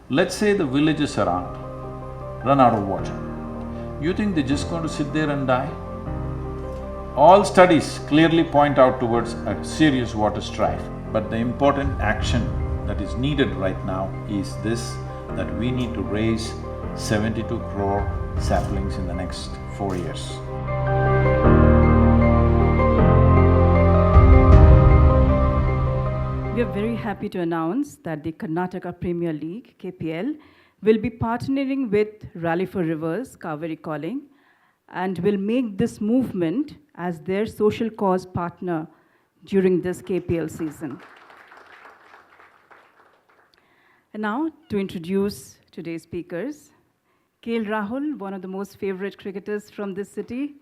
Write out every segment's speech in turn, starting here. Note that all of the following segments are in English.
Let's say the villages around run out of water. You think they're just going to sit there and die? All studies clearly point out towards a serious water strife, but the important action that is needed right now is this, that we need to raise 72 crore saplings in the next 4 years. We are very happy to announce that the Karnataka Premier League, KPL, will be partnering with Rally for Rivers, Kaveri Calling, and will make this movement as their social cause partner during this KPL season. And now, to introduce today's speakers, KL Rahul, one of the most favorite cricketers from this city.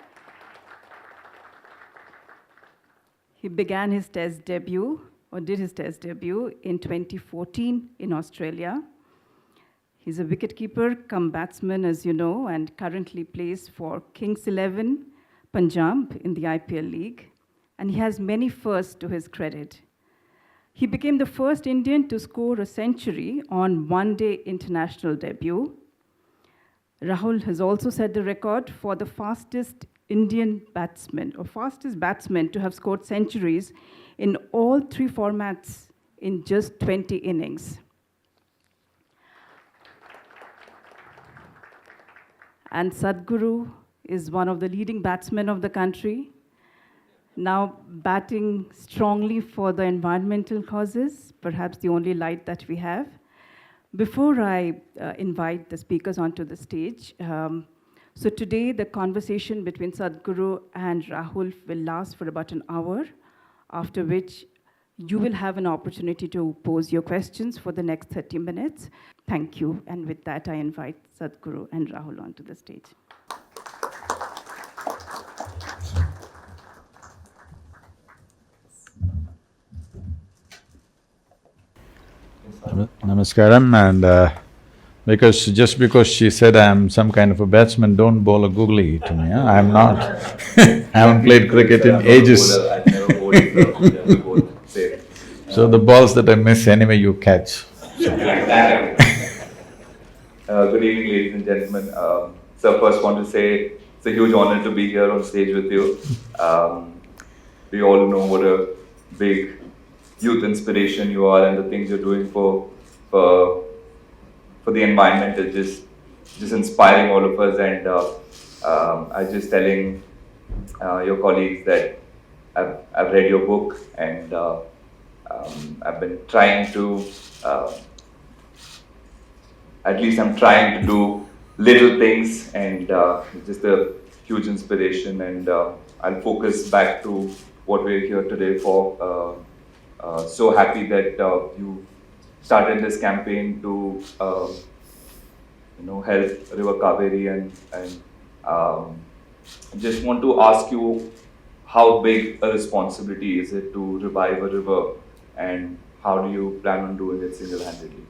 He began his test debut, or did his test debut, in 2014 in Australia. He's a wicketkeeper cum batsman, as you know, and currently plays for Kings 11, Punjab in the IPL League. And he has many firsts to his credit. He became the first Indian to score a century on one-day international debut. Rahul has also set the record for the fastest Indian batsman, or fastest batsman to have scored centuries in all three formats in just 20 innings. And Sadhguru is one of the leading batsmen of the country, now batting strongly for the environmental causes, perhaps the only light that we have. Before I invite the speakers onto the stage, so today the conversation between Sadhguru and Rahul will last for about an hour, after which you will have an opportunity to pose your questions for the next 30 minutes. Thank you, and with that I invite Sadhguru and Rahul onto the stage. Namaskaram, and because she said I'm some kind of a batsman, don't bowl a googly to me, huh? I'm not. I haven't played cricket in ages. I've never bowled, I've never bowled safe. So the balls that I miss anyway you catch. Like that. Good evening, ladies and gentlemen. So first want to say it's a huge honor to be here on stage with you. We all know what a big youth inspiration you are, and the things you're doing for the environment is just inspiring all of us. And I was just telling your colleagues that I've read your book, and I've been trying to, at least I'm trying to do little things, and it's just a huge inspiration. And I'll focus back to what we're here today for. So happy that you started this campaign to help River Kaveri, and just want to ask you, how big a responsibility is it to revive a river, and how do you plan on doing it single-handedly?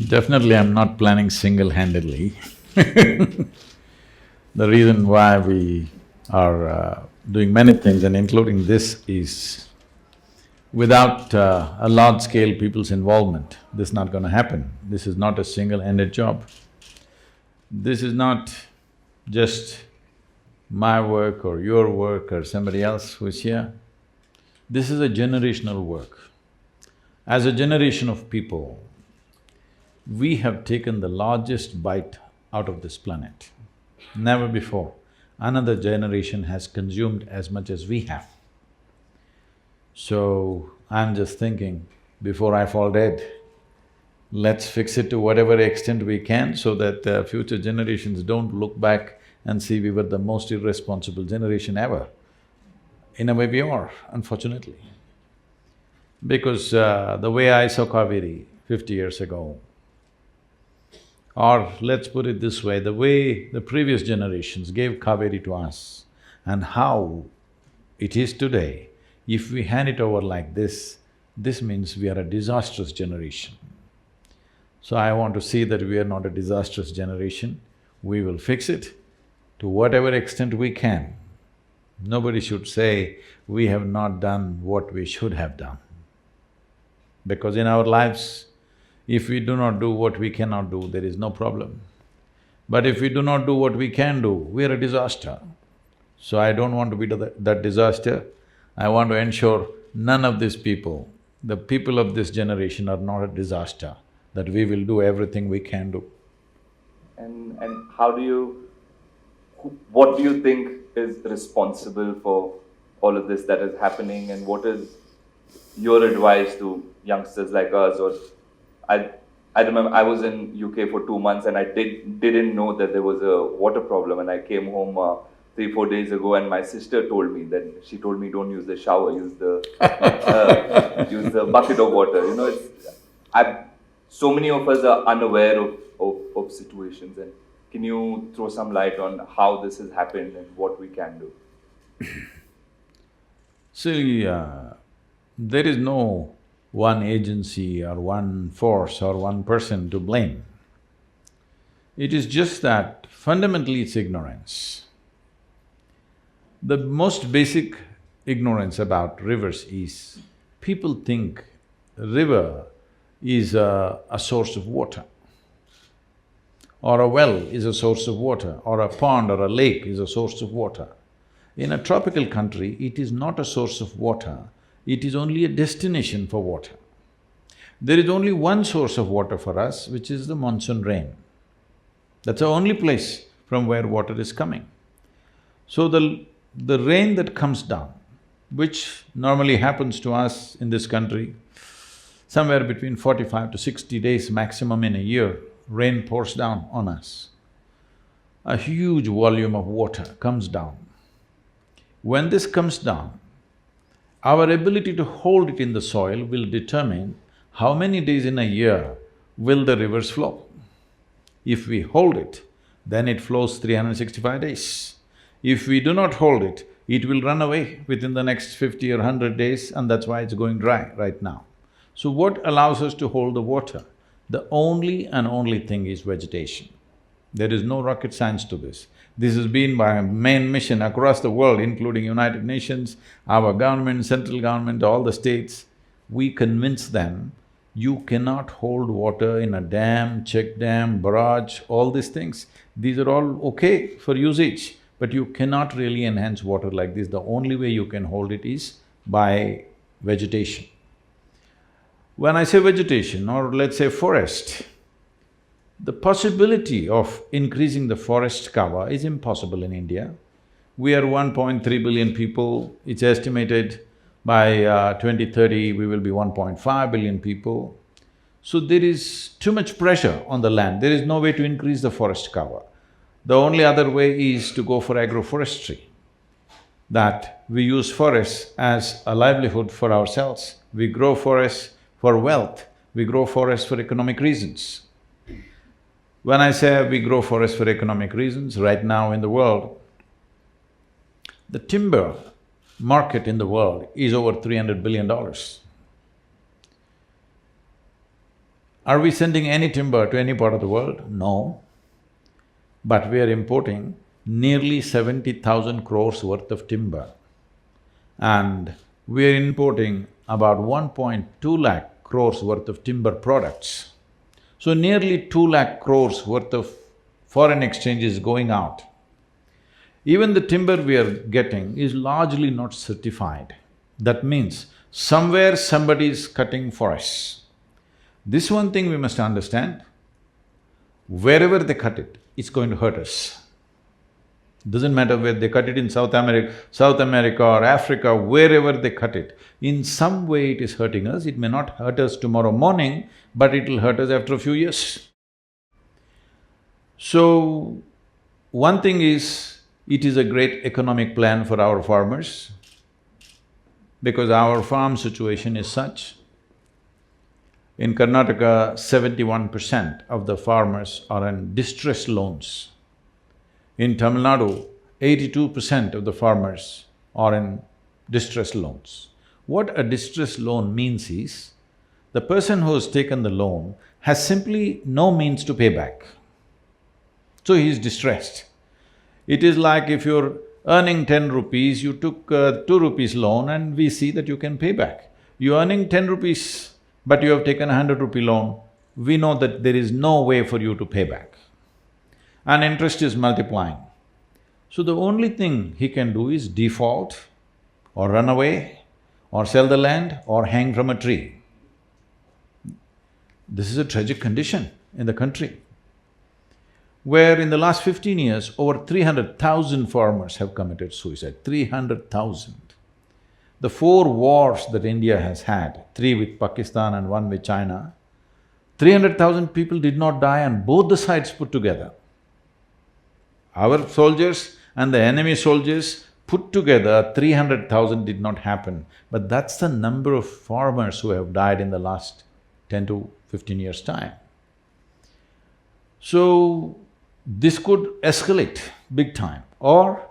Definitely I'm not planning single-handedly. The reason why we are doing many things, and including this, is without a large-scale people's involvement, this is not going to happen. This is not a single-ended job. This is not just my work or your work or somebody else who's here. This is a generational work. As a generation of people, we have taken the largest bite out of this planet. Never before another generation has consumed as much as we have. So, I'm just thinking, before I fall dead, let's fix it to whatever extent we can so that future generations don't look back and see we were the most irresponsible generation ever. In a way we are, unfortunately. Because the way I saw Kaveri 50 years ago, or let's put it this way, the way the previous generations gave Kaveri to us and how it is today, if we hand it over like this means we are a disastrous generation. So I want to see that we are not a disastrous generation. We will fix it to whatever extent we can. Nobody should say we have not done what we should have done. Because in our lives, If we do not do what we cannot do, there is no problem. But if we do not do what we can do, we are a disaster. So I don't want to be that disaster. I want to ensure none of these people, the people of this generation are not a disaster, that we will do everything we can do. And how do you… what do you think is responsible for all of this that is happening, and what is your advice to youngsters like us? Or I remember I was in UK for 2 months and I didn't know that there was a water problem, and I came home 3-4 days ago, and my sister told me that… she told me, don't use the shower, use the bucket of water. You know, so many of us are unaware of situations, and can you throw some light on how this has happened and what we can do? See, there is no one agency or one force or one person to blame. It is just that fundamentally it's ignorance. The most basic ignorance about rivers is, people think river is a source of water, or a well is a source of water, or a pond or a lake is a source of water. In a tropical country, it is not a source of water, it is only a destination for water. There is only one source of water for us, which is the monsoon rain. That's the only place from where water is coming. So the rain that comes down, which normally happens to us in this country, somewhere between 45 to 60 days maximum in a year, rain pours down on us. A huge volume of water comes down. When this comes down, our ability to hold it in the soil will determine how many days in a year will the rivers flow. If we hold it, then it flows 365 days. If we do not hold it, it will run away within the next 50 or 100 days, and that's why it's going dry right now. So what allows us to hold the water? The only and only thing is vegetation. There is no rocket science to this. This has been my main mission across the world, including United Nations, our government, central government, all the states. We convince them, you cannot hold water in a dam, check dam, barrage, all these things. These are all okay for usage, but you cannot really enhance water like this. The only way you can hold it is by vegetation. When I say vegetation, or let's say forest, the possibility of increasing the forest cover is impossible in India. We are 1.3 billion people, it's estimated by 2030 we will be 1.5 billion people. So there is too much pressure on the land, there is no way to increase the forest cover. The only other way is to go for agroforestry, that we use forests as a livelihood for ourselves. We grow forests for wealth, we grow forests for economic reasons. When I say we grow forests for economic reasons, right now in the world, the timber market in the world is over $300 billion. Are we sending any timber to any part of the world? No. But we are importing nearly 70,000 crores worth of timber, and we are importing about 1.2 lakh crores worth of timber products. So nearly 2 lakh crores worth of foreign exchange is going out. Even the timber we are getting is largely not certified. That means somewhere somebody is cutting forests. This one thing we must understand, wherever they cut it, it's going to hurt us. Doesn't matter whether they cut it in South America or Africa, wherever they cut it, in some way it is hurting us. It may not hurt us tomorrow morning, but it'll hurt us after a few years. So, one thing is, it is a great economic plan for our farmers, because our farm situation is such. In Karnataka, 71% of the farmers are on distress loans. In Tamil Nadu, 82% of the farmers are in distress loans. What a distress loan means is, the person who has taken the loan has simply no means to pay back. So he is distressed. It is like if you're earning 10 rupees, you took 2 rupees loan and we see that you can pay back. You're earning 10 rupees, but you have taken a 100 rupee loan. we know that there is no way for you to pay back. And interest is multiplying. So the only thing he can do is default or run away or sell the land or hang from a tree. This is a tragic condition in the country, where in the last 15 years, over 300,000 farmers have committed suicide, 300,000. The 4 wars that India has had, 3 with Pakistan and 1 with China, 300,000 people did not die on both the sides put together. Our soldiers and the enemy soldiers put together, 300,000 did not happen. But that's the number of farmers who have died in the last 10 to 15 years' time. So, this could escalate big time, or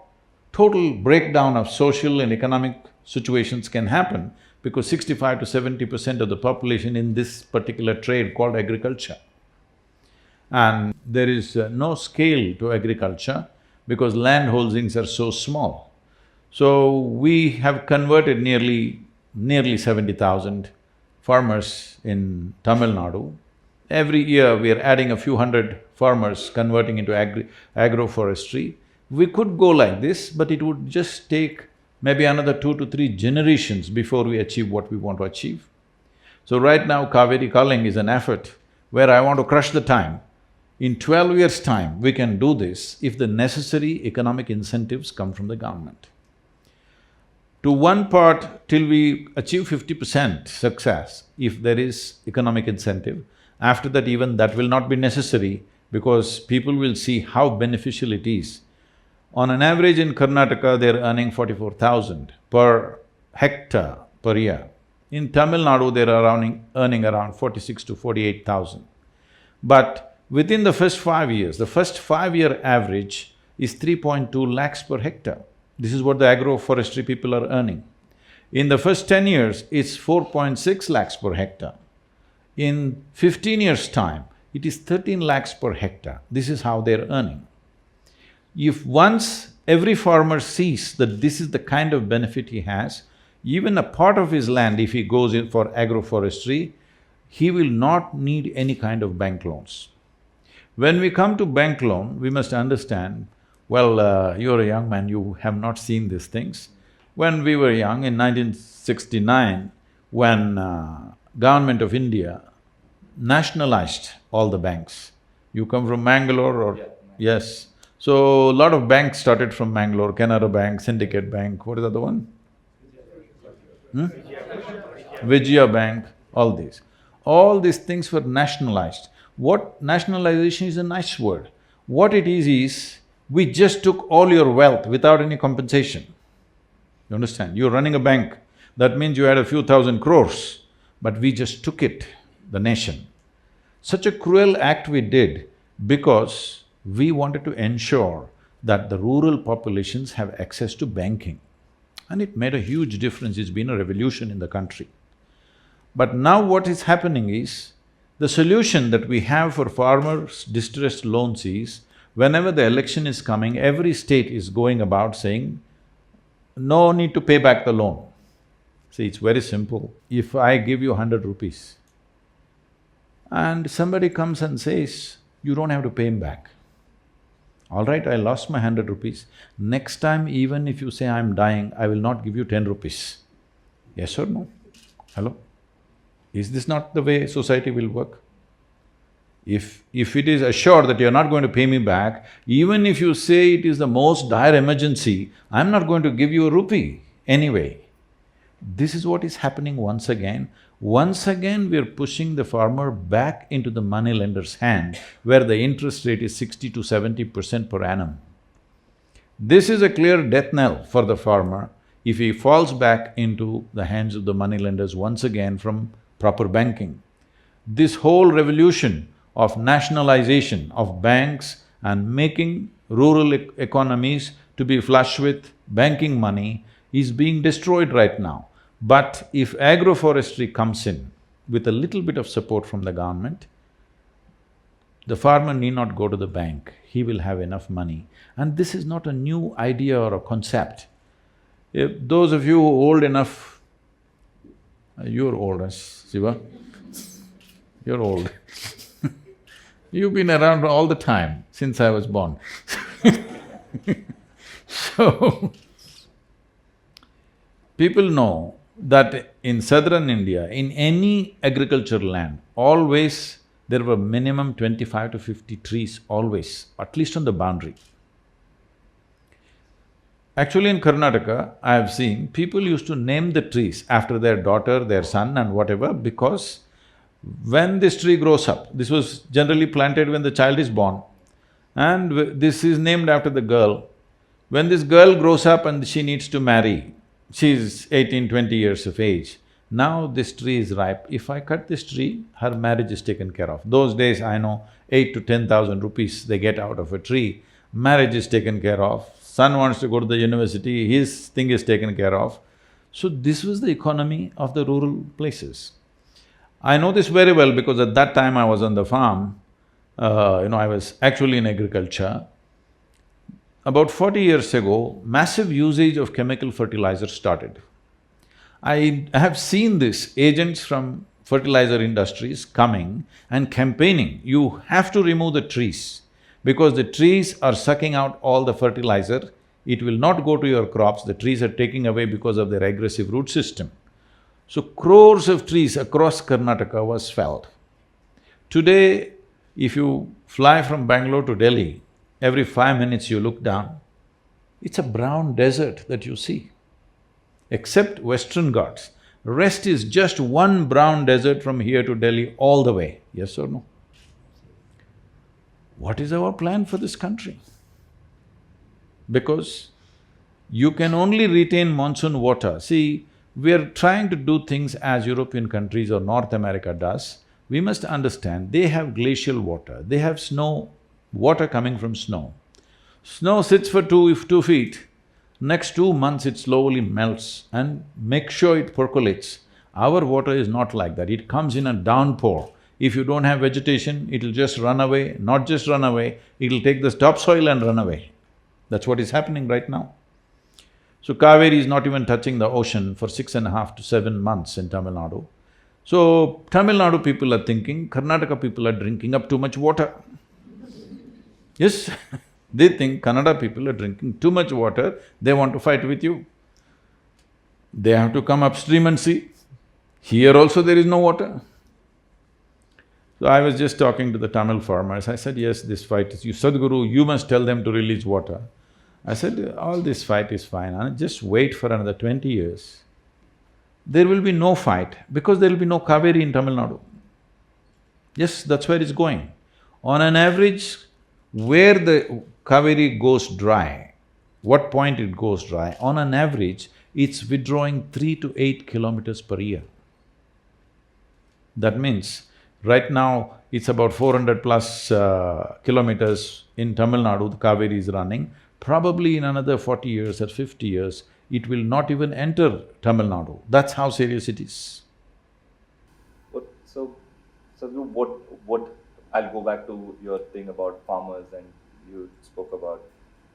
total breakdown of social and economic situations can happen because 65 to 70% of the population in this particular trade called agriculture. And there is no scale to agriculture because land holdings are so small. So, we have converted nearly 70,000 farmers in Tamil Nadu. Every year we are adding a few hundred farmers converting into agroforestry. We could go like this, but it would just take maybe another 2 to 3 generations before we achieve what we want to achieve. So right now Kaveri Culling is an effort where I want to crush the time. In 12 years' time, we can do this if the necessary economic incentives come from the government. To one part, till we achieve 50% success, if there is economic incentive, after that even that will not be necessary because people will see how beneficial it is. On an average in Karnataka, they're earning 44,000 per hectare per year. In Tamil Nadu, they're earning around 46 to 48,000. But within the first 5 years, the first 5-year average is 3.2 lakhs per hectare. This is what the agroforestry people are earning. In the first 10 years, it's 4.6 lakhs per hectare. In 15 years' time, it is 13 lakhs per hectare. This is how they're earning. If once every farmer sees that this is the kind of benefit he has, even a part of his land, if he goes in for agroforestry, he will not need any kind of bank loans. When we come to bank loan, we must understand, well, you're a young man, you have not seen these things. When we were young, in 1969, when Government of India nationalized all the banks. You come from Mangalore or… Yeah. Yes. So, a lot of banks started from Mangalore, Canara Bank, Syndicate Bank, what is the other one? Vijaya Bank, all these. All these things were nationalized. What… nationalization is a nice word. What it is, we just took all your wealth without any compensation. You understand? You're running a bank, that means you had a few thousand crores, but we just took it, the nation. Such a cruel act we did because we wanted to ensure that the rural populations have access to banking. And it made a huge difference, it's been a revolution in the country. But now what is happening is, the solution that we have for farmers' distressed loans is, whenever the election is coming, every state is going about saying, no need to pay back the loan. See, it's very simple. If I give you 100 rupees and somebody comes and says, you don't have to pay him back. All right, I lost my 100 rupees. Next time, even if you say I'm dying, I will not give you 10 rupees. Yes or no? Hello? Is this not the way society will work? If it is assured that you're not going to pay me back, even if you say it is the most dire emergency, I'm not going to give you a rupee anyway. This is what is happening once again. Once again, we're pushing the farmer back into the moneylender's hand, where the interest rate is 60 to 70% per annum. This is a clear death knell for the farmer if he falls back into the hands of the moneylenders once again from proper banking. This whole revolution of nationalization of banks and making rural economies to be flush with banking money is being destroyed right now. But if agroforestry comes in with a little bit of support from the government, the farmer need not go to the bank, he will have enough money. And this is not a new idea or a concept. If those of you who are old enough, you're old, Shiva? You're old. You've been around all the time since I was born. So, people know that in southern India, in any agricultural land, always there were minimum 25 to 50 trees, always, at least on the boundary. Actually, in Karnataka, I have seen people used to name the trees after their daughter, their son and whatever, because when this tree grows up, this was generally planted when the child is born, and this is named after the girl. When this girl grows up and she needs to marry, she's 18, 20 years of age, now this tree is ripe. If I cut this tree, her marriage is taken care of. Those days I know 8 to 10,000 rupees they get out of a tree, marriage is taken care of, son wants to go to the university, his thing is taken care of. So this was the economy of the rural places. I know this very well because at that time I was on the farm, I was actually in agriculture. About 40 years ago, massive usage of chemical fertilizer started. I have seen this, agents from fertilizer industries coming and campaigning, you have to remove the trees because the trees are sucking out all the fertilizer, it will not go to your crops, the trees are taking away because of their aggressive root system. So crores of trees across Karnataka was felled. Today, if you fly from Bangalore to Delhi, every 5 minutes you look down, it's a brown desert that you see. Except Western Ghats, rest is just one brown desert from here to Delhi all the way, yes or no? What is our plan for this country? Because you can only retain monsoon water. See, we are trying to do things as European countries or North America does. We must understand, they have glacial water, they have snow, water coming from snow. Snow sits for two feet, next 2 months it slowly melts and make sure it percolates. Our water is not like that, it comes in a downpour. If you don't have vegetation, it'll just run away, not just run away, it'll take the topsoil and run away. That's what is happening right now. So Kaveri is not even touching the ocean for 6.5 to 7 months in Tamil Nadu. So Tamil Nadu people are thinking, Karnataka people are drinking up too much water. Yes, they think Kannada people are drinking too much water, they want to fight with you. They have to come upstream and see. Here also there is no water. So I was just talking to the Tamil farmers, I said, yes, this fight is… Sadhguru, you must tell them to release water. I said, all this fight is fine, and just wait for another 20 years. There will be no fight because there will be no Kaveri in Tamil Nadu. Yes, that's where it's going. On an average, where the Kaveri goes dry, what point it goes dry, on an average, it's withdrawing 3 to 8 kilometers per year. That means, right now, it's about 400 plus kilometers in Tamil Nadu, the Kaveri is running. Probably in another 40 years or 50 years, it will not even enter Tamil Nadu. That's how serious it is. So, I'll go back to your thing about farmers and you spoke about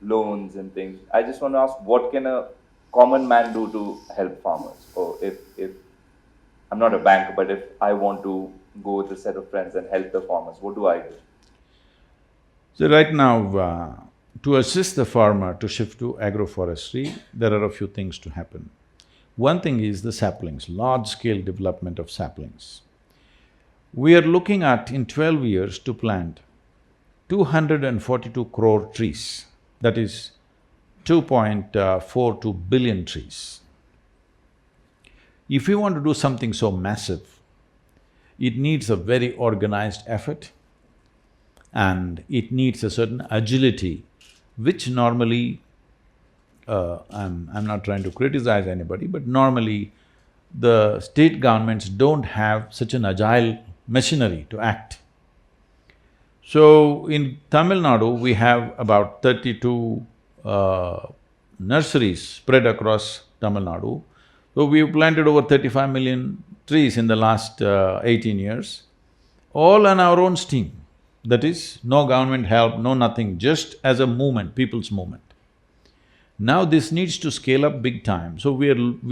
loans and things. I just want to ask, what can a common man do to help farmers? Or if I'm not a bank, but if I want to go with a set of friends and help the farmers, what do I do? So right now, to assist the farmer to shift to agroforestry, there are a few things to happen. One thing is the saplings, large-scale development of saplings. We are looking at, in 12 years, to plant 242 crore trees, that is 2.42 billion trees. If you want to do something so massive, it needs a very organized effort and it needs a certain agility, which normally, I'm not trying to criticize anybody, but normally the state governments don't have such an agile machinery to act. So in Tamil Nadu, we have about 32 nurseries spread across Tamil Nadu. So we've planted over 35 million trees in the last 18 years, all on our own steam. That is, no government help, no nothing, just as a movement, people's movement. Now this needs to scale up big time. So we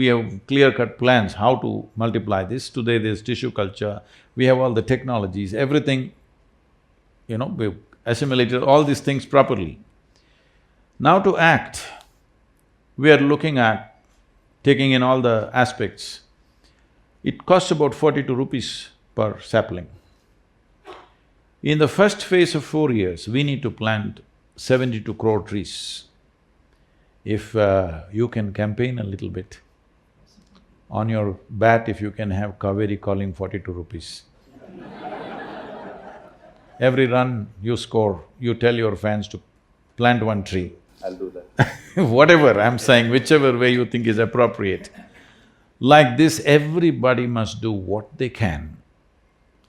have clear-cut plans how to multiply this. Today there's tissue culture, we have all the technologies, everything, we've assimilated all these things properly. Now to act, we are looking at taking in all the aspects. It costs about 42 rupees per sapling. In the first phase of 4 years, we need to plant 72 crore trees. If you can campaign a little bit, on your bat if you can have Kaveri calling 42 rupees. Every run you score, you tell your fans to plant one tree. I'll do that. Whatever I'm saying, whichever way you think is appropriate. Like this, everybody must do what they can.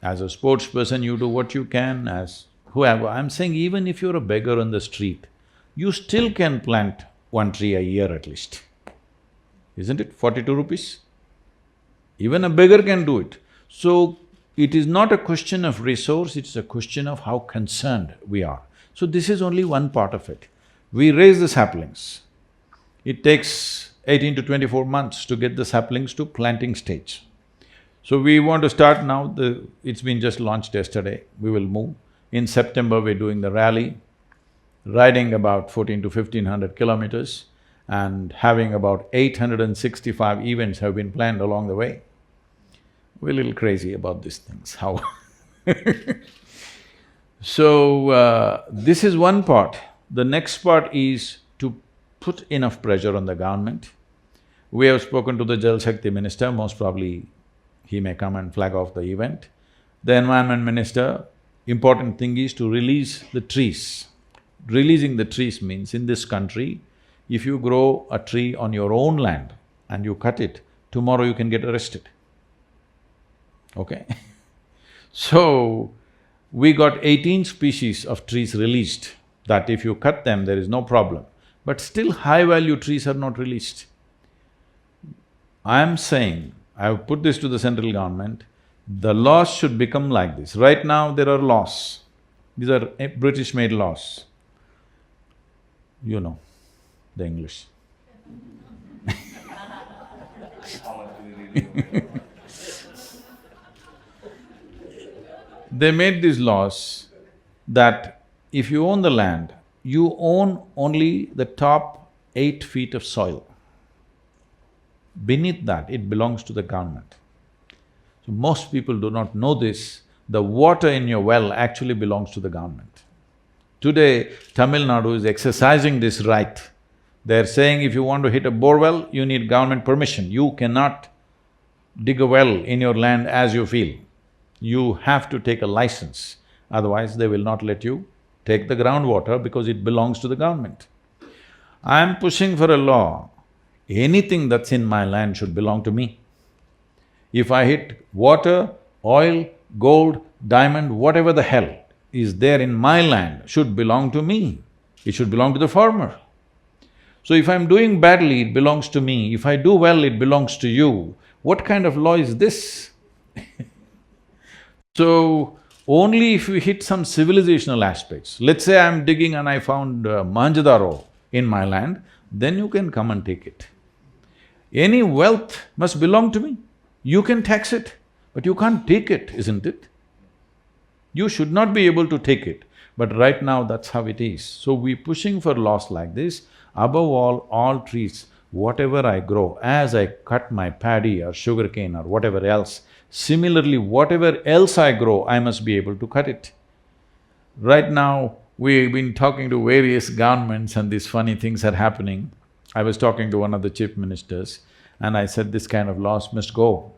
As a sports person, you do what you can, as whoever. I'm saying even if you're a beggar on the street, you still can plant one tree a year at least. Isn't it? 42 rupees? Even a beggar can do it. So, it is not a question of resource, it's a question of how concerned we are. So this is only one part of it. We raise the saplings. It takes 18 to 24 months to get the saplings to planting stage. So we want to start now, it's been just launched yesterday, we will move. In September, we're doing the rally, riding about 14 to 1500 kilometers and having about 865 events have been planned along the way. We're a little crazy about these things, how So, this is one part. The next part is to put enough pressure on the government. We have spoken to the Jal Shakti minister, most probably he may come and flag off the event. The environment minister, important thing is to release the trees. Releasing the trees means in this country, if you grow a tree on your own land and you cut it, tomorrow you can get arrested, okay? So, we got 18 species of trees released, that if you cut them, there is no problem. But still high-value trees are not released. I am saying, I have put this to the central government, the laws should become like this. Right now, there are laws. These are British-made laws. You know the English. They made these laws that if you own the land, you own only the top 8 feet of soil. Beneath that, it belongs to the government. So most people do not know this, the water in your well actually belongs to the government. Today, Tamil Nadu is exercising this right. They're saying if you want to hit a bore well, you need government permission. You cannot dig a well in your land as you feel. You have to take a license, otherwise they will not let you take the groundwater because it belongs to the government. I'm pushing for a law, anything that's in my land should belong to me. If I hit water, oil, gold, diamond, whatever the hell is there in my land should belong to me. It should belong to the farmer. So if I'm doing badly, it belongs to me. If I do well, it belongs to you. What kind of law is this? So, only if we hit some civilizational aspects, let's say I'm digging and I found Manjadaro in my land, then you can come and take it. Any wealth must belong to me. You can tax it, but you can't take it, isn't it? You should not be able to take it, but right now that's how it is. So we're pushing for laws like this. Above all trees, whatever I grow, as I cut my paddy or sugarcane or whatever else, similarly, whatever else I grow, I must be able to cut it. Right now, we've been talking to various governments and these funny things are happening. I was talking to one of the chief ministers and I said, this kind of laws must go.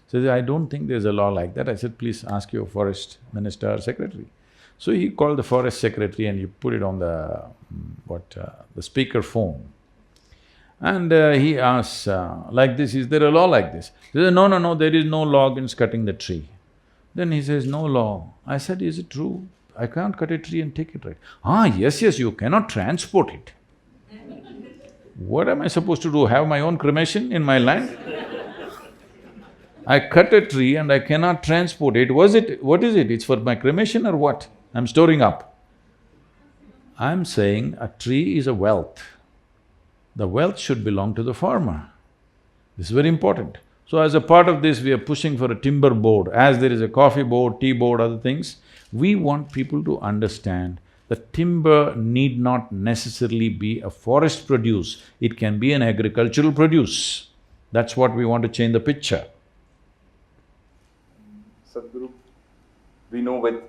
So he said, I don't think there's a law like that. I said, please ask your forest minister or secretary. So he called the forest secretary and he put it on the… the speaker phone. And he asks, like this, is there a law like this? He says, no, there is no law against cutting the tree. Then he says, no law. I said, is it true? I can't cut a tree and take it, right? Yes, you cannot transport it. What am I supposed to do, have my own cremation in my land? I cut a tree and I cannot transport it. What is it? It's for my cremation or what? I'm storing up. I'm saying a tree is a wealth. the wealth should belong to the farmer. This is very important. So as a part of this, we are pushing for a timber board. As there is a coffee board, tea board, other things, we want people to understand that timber need not necessarily be a forest produce, it can be an agricultural produce. That's what we want to change the picture. Sadhguru, we know with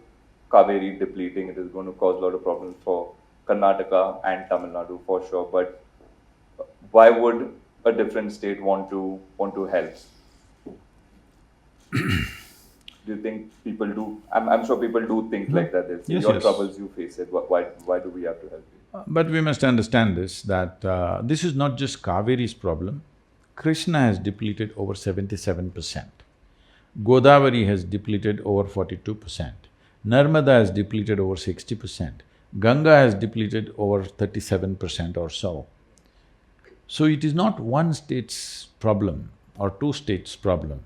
Kaveri depleting, it is going to cause a lot of problems for Karnataka and Tamil Nadu for sure. But why would a different state want to help? Do you think people do? I'm sure people do think like that. There's Yes, your yes. troubles, you face it. Why do we have to help you? But we must understand this, that this is not just Kaveri's problem. Krishna has depleted over 77%. Godavari has depleted over 42%. Narmada has depleted over 60%. Ganga has depleted over 37% or so. So it is not one state's problem or two states' problem.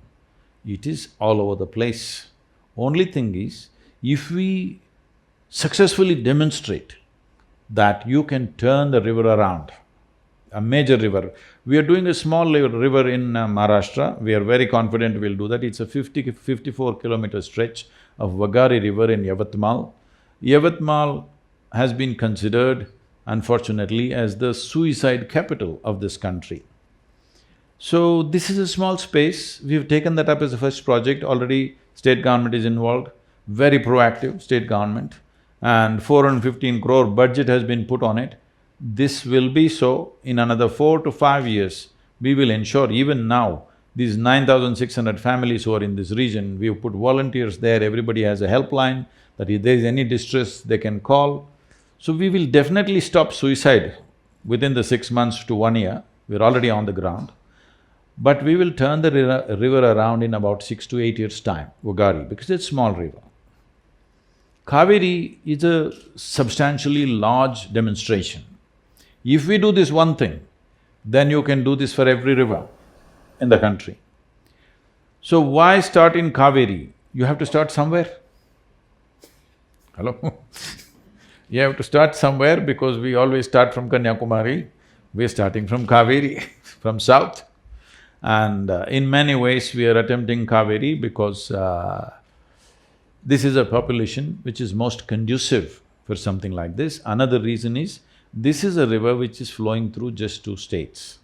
It is all over the place. Only thing is, if we successfully demonstrate that you can turn the river around, a major river. We are doing a small river in Maharashtra, we are very confident we'll do that. It's a 54-kilometer stretch of Vagari river in Yavatmal. Yavatmal has been considered, unfortunately, as the suicide capital of this country. So this is a small space, we've taken that up as a first project, already state government is involved, very proactive state government, and 415 crore budget has been put on it. This will be so, in another 4 to 5 years, we will ensure even now, these 9,600 families who are in this region, we've put volunteers there, everybody has a helpline, that if there is any distress, they can call. So we will definitely stop suicide within the 6 months to 1 year, we're already on the ground. But we will turn the river around in about 6 to 8 years' time, Vagari, because it's a small river. Kaveri is a substantially large demonstration. If we do this one thing, then you can do this for every river in the country. So why start in Kaveri? You have to start somewhere. Hello? You have to start somewhere because we always start from Kanyakumari, we're starting from Kaveri, from south. And in many ways we are attempting Kaveri because this is a population which is most conducive for something like this. Another reason is, this is a river which is flowing through just 2 states.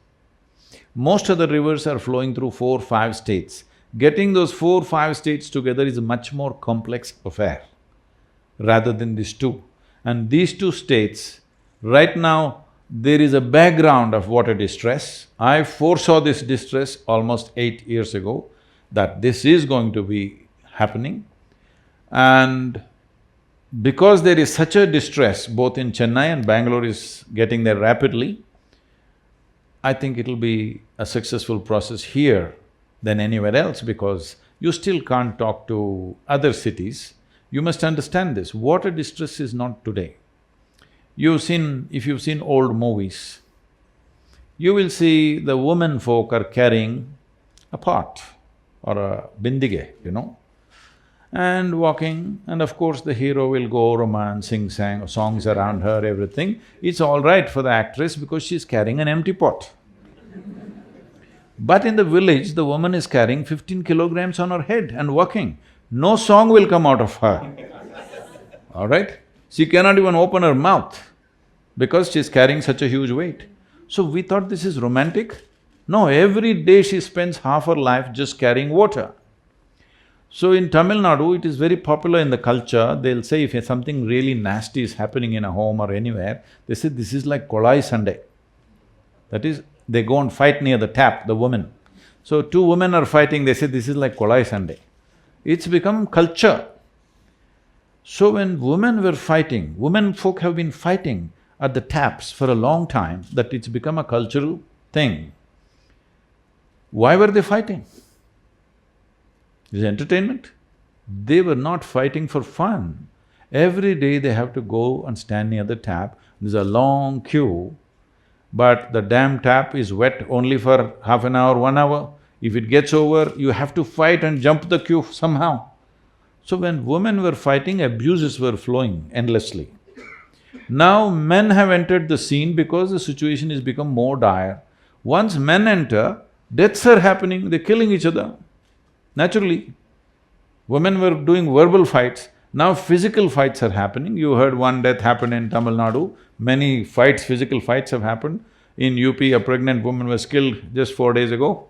Most of the rivers are flowing through 4, 5 states. Getting those 4, 5 states together is a much more complex affair rather than these 2. And these 2 states, right now, there is a background of water distress. I foresaw this distress almost 8 years ago, that this is going to be happening. And because there is such a distress, both in Chennai and Bangalore is getting there rapidly, I think it'll be a successful process here than anywhere else because you still can't talk to other cities. You must understand this, water distress is not today. If you've seen old movies, you will see the women folk are carrying a pot or a bindige, and walking, and of course the hero will go romance, sing songs around her, everything. It's all right for the actress because she's carrying an empty pot. But in the village, the woman is carrying 15 kilograms on her head and walking. No song will come out of her, all right? She cannot even open her mouth because she's carrying such a huge weight. So we thought this is romantic. No, every day she spends half her life just carrying water. So in Tamil Nadu, it is very popular in the culture, they'll say if something really nasty is happening in a home or anywhere, they say this is like Kolai Sunday. That is, they go and fight near the tap, the women. So 2 women are fighting, they say this is like Kolai Sunday. It's become culture. So when women were fighting, women folk have been fighting at the taps for a long time, that it's become a cultural thing. Why were they fighting? Is entertainment? They were not fighting for fun. Every day they have to go and stand near the tap, there's a long queue, but the damn tap is wet only for half an hour, 1 hour. If it gets over, you have to fight and jump the queue somehow. So when women were fighting, abuses were flowing endlessly. Now men have entered the scene because the situation has become more dire. Once men enter, deaths are happening, they're killing each other, naturally. Women were doing verbal fights, now physical fights are happening. You heard one death happened in Tamil Nadu, many fights, physical fights have happened. In UP, a pregnant woman was killed just 4 days ago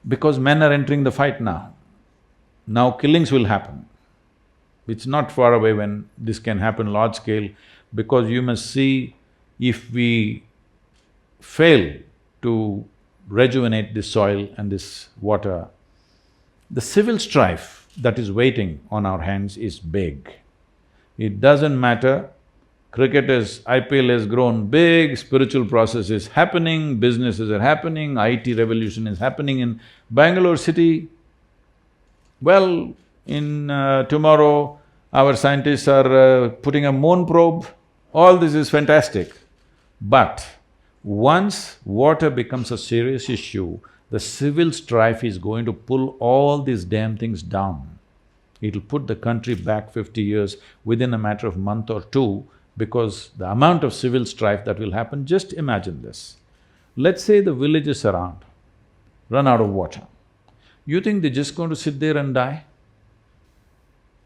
because men are entering the fight now. Now killings will happen. It's not far away when this can happen large scale, because you must see, if we fail to rejuvenate this soil and this water, the civil strife that is waiting on our hands is big. It doesn't matter, cricket is… IPL has grown big, spiritual process is happening, businesses are happening, IT revolution is happening in Bangalore city. Well, in tomorrow, our scientists are putting a moon probe. All this is fantastic. But once water becomes a serious issue, the civil strife is going to pull all these damn things down. It'll put the country back 50 years within a matter of month or two, because the amount of civil strife that will happen, just imagine this. Let's say the villages around run out of water. You think they're just going to sit there and die?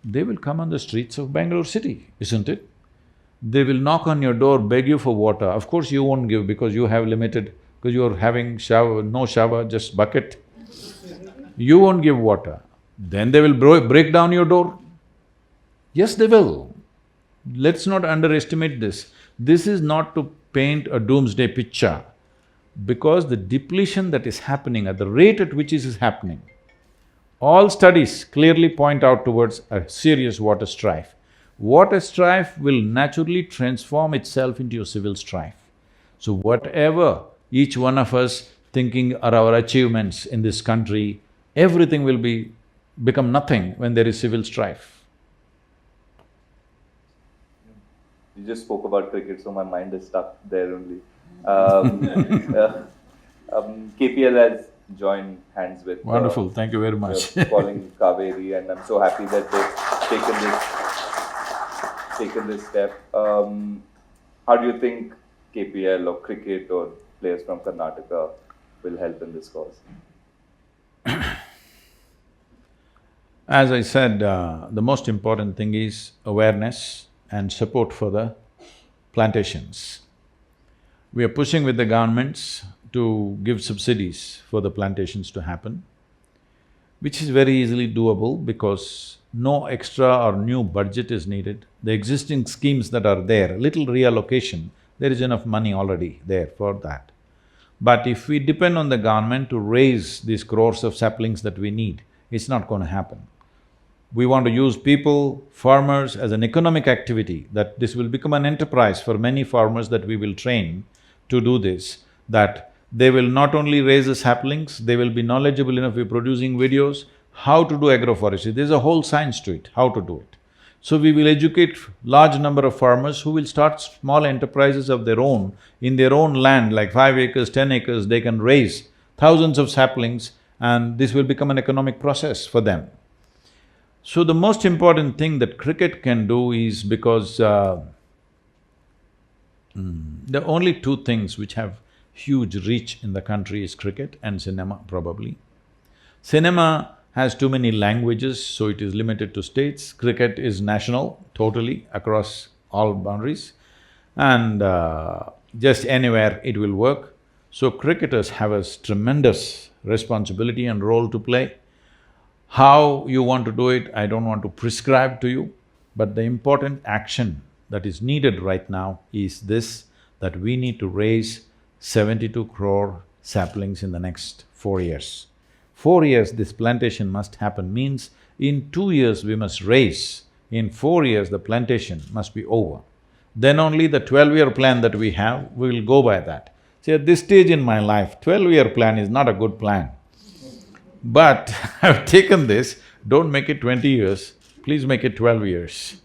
They will come on the streets of Bangalore city, isn't it? They will knock on your door, beg you for water. Of course you won't give because you have limited… because you're having shower… no shower, just bucket. You won't give water. Then they will break down your door. Yes, they will. Let's not underestimate this. This is not to paint a doomsday picture, because the depletion that is happening at the rate at which it is happening, all studies clearly point out towards a serious water strife. Water strife will naturally transform itself into a civil strife. So whatever each one of us thinking are our achievements in this country, everything will become nothing when there is civil strife. You just spoke about cricket, so my mind is stuck there only. KPL has joined hands with… Wonderful, thank you very much. calling Kaveri, and I'm so happy that they've taken this step. How do you think KPL or cricket or players from Karnataka will help in this cause? As I said, the most important thing is awareness and support for the plantations. We are pushing with the governments to give subsidies for the plantations to happen, which is very easily doable because no extra or new budget is needed. The existing schemes that are there, little reallocation, there is enough money already there for that. But if we depend on the government to raise these crores of saplings that we need, it's not going to happen. We want to use people, farmers as an economic activity, that this will become an enterprise for many farmers that we will train to do this, that they will not only raise the saplings, they will be knowledgeable enough, we're producing videos, how to do agroforestry. There's a whole science to it, how to do it. So we will educate large number of farmers who will start small enterprises of their own, in their own land, like 5 acres, 10 acres, they can raise thousands of saplings and this will become an economic process for them. So the most important thing that cricket can do is, because there are only two things which have huge reach in the country is cricket and cinema, probably. Cinema has too many languages, so it is limited to states. Cricket is national, totally, across all boundaries, and just anywhere it will work. So cricketers have a tremendous responsibility and role to play. How you want to do it, I don't want to prescribe to you, but the important action that is needed right now is this, that we need to raise 72 crore saplings in the next 4 years. 4 years this plantation must happen, means in 2 years we must raise, in 4 years the plantation must be over. Then only the 12-year plan that we have, we will go by that. See, at this stage in my life, 12-year plan is not a good plan. But I've taken this, don't make it 20 years, please make it 12 years.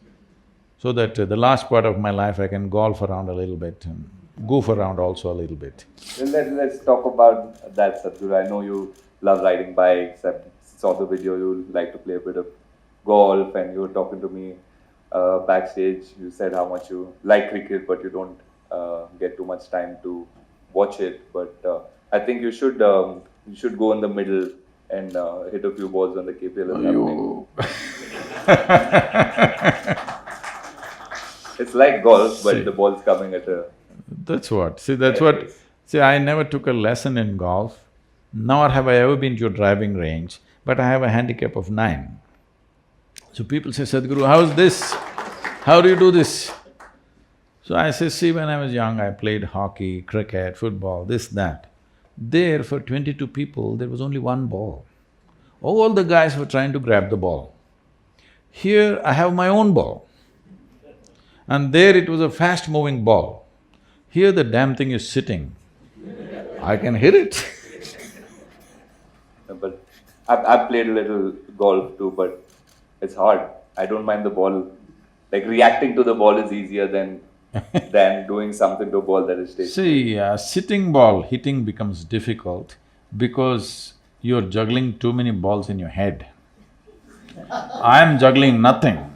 So that the last part of my life I can golf around a little bit and goof around also a little bit. Let's talk about that, Sadhguru. I know you love riding bikes, I saw the video, you like to play a bit of golf, and you were talking to me backstage, you said how much you like cricket, but you don't get too much time to watch it. But I think you should go in the middle and hit a few balls when the KPL is happening. You… It's like golf, but See. the ball's coming at a… That's what… See, I never took a lesson in golf, nor have I ever been to a driving range, but I have a handicap of 9. So people say, Sadhguru, how's this? How do you do this? So I say, see, when I was young, I played hockey, cricket, football, this, that. There, for 22 people, there was only one ball. All the guys were trying to grab the ball. Here, I have my own ball. And there it was a fast-moving ball. Here the damn thing is sitting. I can hit it. But I've played a little golf too, but it's hard. I don't mind the ball. Like reacting to the ball is easier than doing something to a ball that is taken. See, sitting ball hitting becomes difficult because you're juggling too many balls in your head. I'm juggling nothing.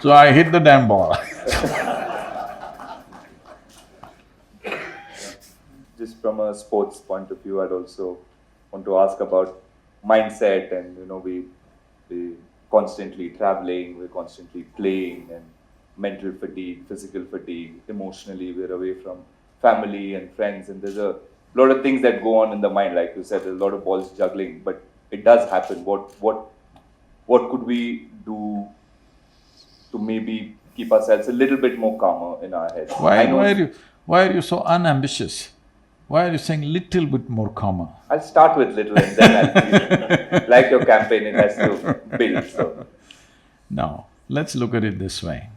So I hit the damn ball. Just from a sports point of view, I'd also want to ask about mindset and we constantly traveling, we're constantly playing and mental fatigue, physical fatigue, emotionally we're away from family and friends and there's a lot of things that go on in the mind, like you said, there's a lot of balls juggling, but it does happen. What could we do to maybe keep ourselves a little bit more calmer in our heads? Why are you so unambitious? Why are you saying little bit more calmer? I'll start with little and then I'll… like your campaign, it has to build, so… Now, let's look at it this way.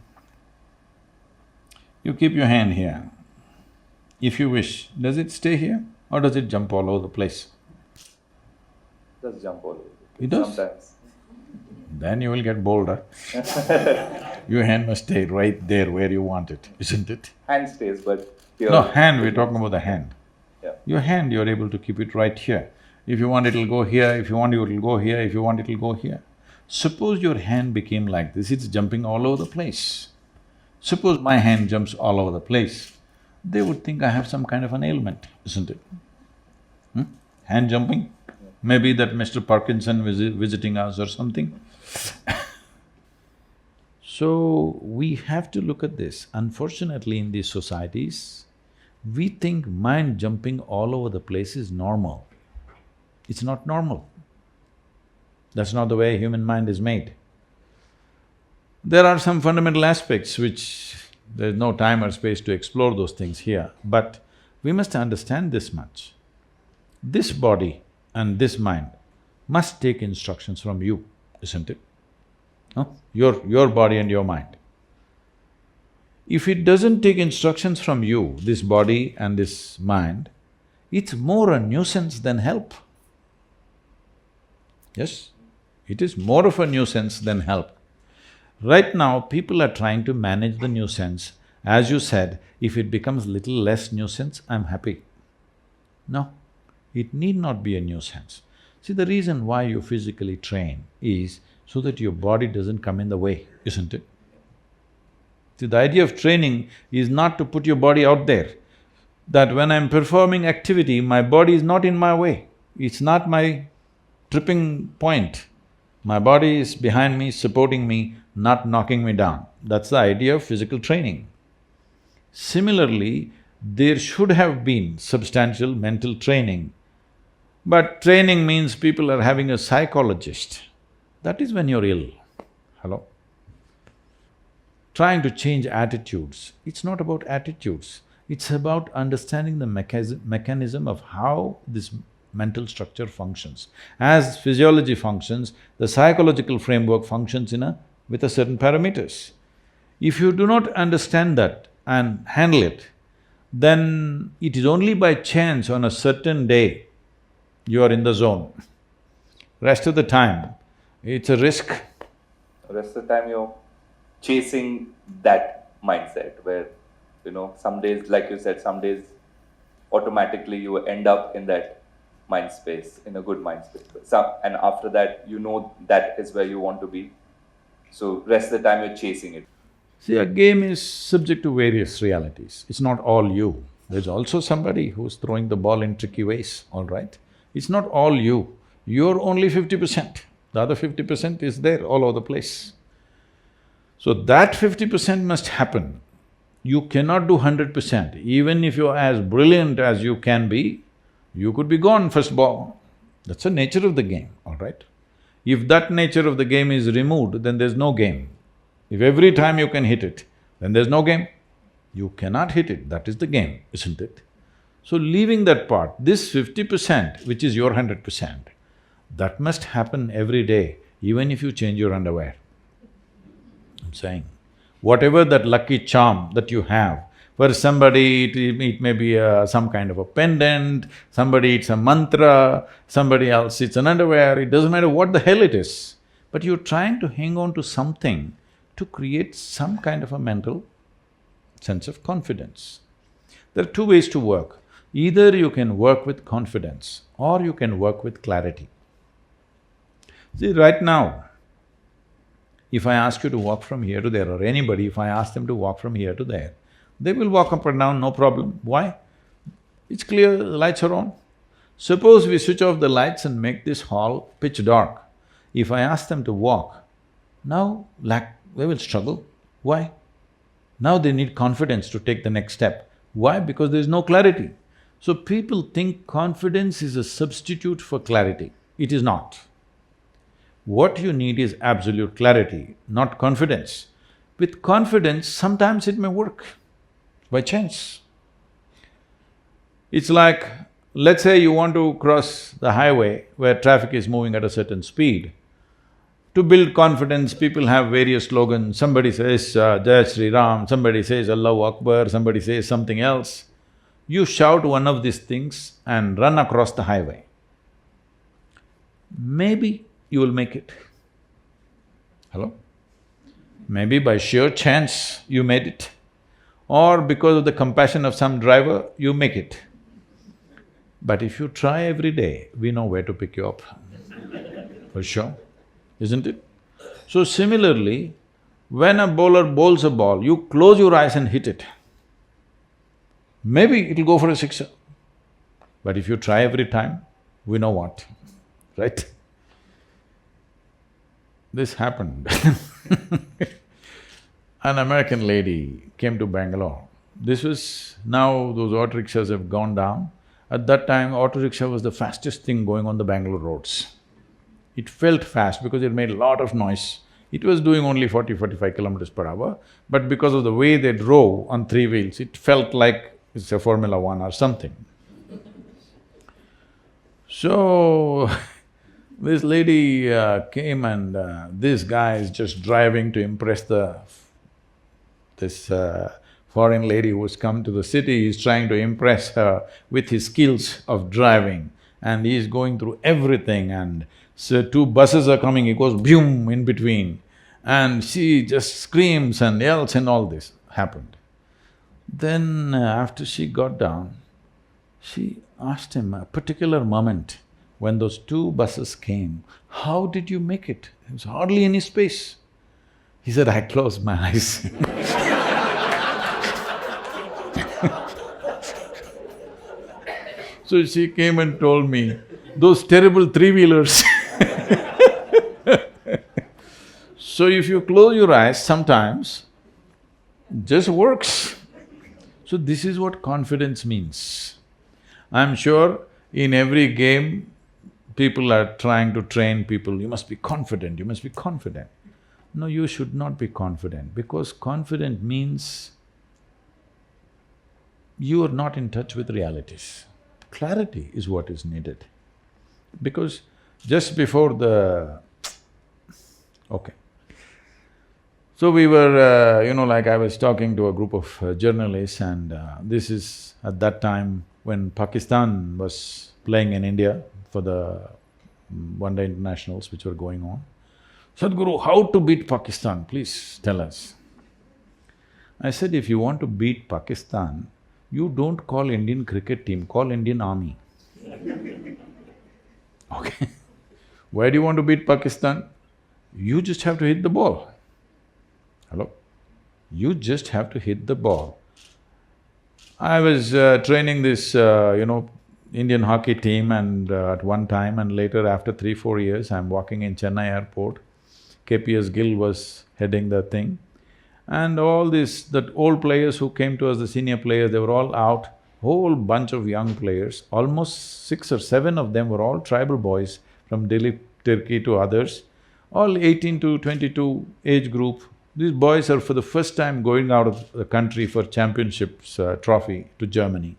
You keep your hand here. If you wish, does it stay here or does it jump all over the place? It does jump all over. It does? Sometimes. Then you will get bolder. Your hand must stay right there where you want it, isn't it? Hand stays, but here… No, hand, we're talking about the hand. Yeah. Your hand, you're able to keep it right here. If you want, it'll go here, if you want, it'll go here, if you want, it'll go here. Suppose your hand became like this, it's jumping all over the place. Suppose my hand jumps all over the place, they would think I have some kind of an ailment, isn't it? Hand jumping? Maybe that Mr. Parkinson visiting us or something. So, we have to look at this. Unfortunately, in these societies, we think mind jumping all over the place is normal. It's not normal. That's not the way human mind is made. There are some fundamental aspects which there's no time or space to explore those things here, but we must understand this much. This body and this mind must take instructions from you, isn't it? Huh? Your body and your mind. If it doesn't take instructions from you, this body and this mind, it's more a nuisance than help. Yes, it is more of a nuisance than help. Right now, people are trying to manage the nuisance. As you said, if it becomes little less nuisance, I'm happy. No, it need not be a nuisance. See, the reason why you physically train is so that your body doesn't come in the way, isn't it? See, the idea of training is not to put your body out there, that when I'm performing activity, my body is not in my way, it's not my tripping point. My body is behind me, supporting me, not knocking me down. That's the idea of physical training. Similarly, there should have been substantial mental training, but training means people are having a psychologist. That is when you're ill. Hello? Trying to change attitudes, it's not about attitudes, it's about understanding the mechanism of how this mental structure functions. As physiology functions, the psychological framework functions with a certain parameters. If you do not understand that and handle it, then it is only by chance on a certain day you are in the zone. Rest of the time, it's a risk. Rest of the time you're chasing that mindset where, some days, like you said, some days automatically you end up in that mind space, in a good mind space. And after that, that is where you want to be. So rest of the time you're chasing it. See, a game is subject to various realities. It's not all you. There's also somebody who's throwing the ball in tricky ways, all right? It's not all you. You're only 50%. The other 50% is there all over the place. So that 50% must happen. You cannot do 100%. Even if you're as brilliant as you can be, you could be gone first ball. That's the nature of the game, all right? If that nature of the game is removed, then there's no game. If every time you can hit it, then there's no game. You cannot hit it, that is the game, isn't it? So leaving that part, this 50%, which is your 100%, that must happen every day, even if you change your underwear. I'm saying, whatever that lucky charm that you have, for somebody it may be some kind of a pendant, somebody it's a mantra, somebody else it's an underwear, it doesn't matter what the hell it is, but you're trying to hang on to something to create some kind of a mental sense of confidence. There are two ways to work. Either you can work with confidence or you can work with clarity. See, right now, if I ask you to walk from here to there, or anybody, if I ask them to walk from here to there, they will walk up and down, no problem. Why? It's clear, the lights are on. Suppose we switch off the lights and make this hall pitch dark. If I ask them to walk, now they will struggle. Why? Now they need confidence to take the next step. Why? Because there is no clarity. So people think confidence is a substitute for clarity. It is not. What you need is absolute clarity, not confidence. With confidence, sometimes it may work, by chance. It's like, let's say you want to cross the highway where traffic is moving at a certain speed. To build confidence, people have various slogans. Somebody says, Jai Shri Ram, somebody says Allahu Akbar, somebody says something else. You shout one of these things and run across the highway. Maybe you will make it. Hello? Maybe by sheer chance you made it, or because of the compassion of some driver, you make it. But if you try every day, we know where to pick you up, for sure, isn't it? So similarly, when a bowler bowls a ball, you close your eyes and hit it. Maybe it'll go for a sixer. But if you try every time, we know what, right? This happened. An American lady came to Bangalore. This was… now those auto rickshaws have gone down. At that time, auto rickshaw was the fastest thing going on the Bangalore roads. It felt fast because it made a lot of noise. It was doing only 40–45 kilometers per hour, but because of the way they drove on three wheels, it felt like it's a Formula One or something. So, this lady came and this guy is just driving to impress this foreign lady who's come to the city. He's trying to impress her with his skills of driving, and he's going through everything, and so two buses are coming, he goes boom in between, and she just screams and yells, and all this happened. Then after she got down, she asked him a particular moment when those two buses came, how did you make it? There was hardly any space. He said, I closed my eyes. So she came and told me, those terrible three-wheelers. So if you close your eyes, sometimes just works. So this is what confidence means. I'm sure in every game, people are trying to train people, you must be confident, you must be confident. No, you should not be confident, because confident means you are not in touch with realities. Clarity is what is needed. Because just before the… okay. So we were, like I was talking to a group of journalists, and this is at that time when Pakistan was playing in India for the one-day internationals which were going on. Sadhguru, how to beat Pakistan, please tell us. I said, if you want to beat Pakistan, you don't call Indian cricket team, call Indian army. Okay. Why do you want to beat Pakistan? You just have to hit the ball. Hello? You just have to hit the ball. I was training this, Indian hockey team and at one time, and later after 3-4 years, I'm walking in Chennai airport. KPS Gill was heading the thing. And all that old players who came to us, the senior players, they were all out. Whole bunch of young players, almost 6 or 7 of them were all tribal boys from Delhi, Turkey to others, all 18 to 22 age group. These boys are for the first time going out of the country for championships trophy to Germany.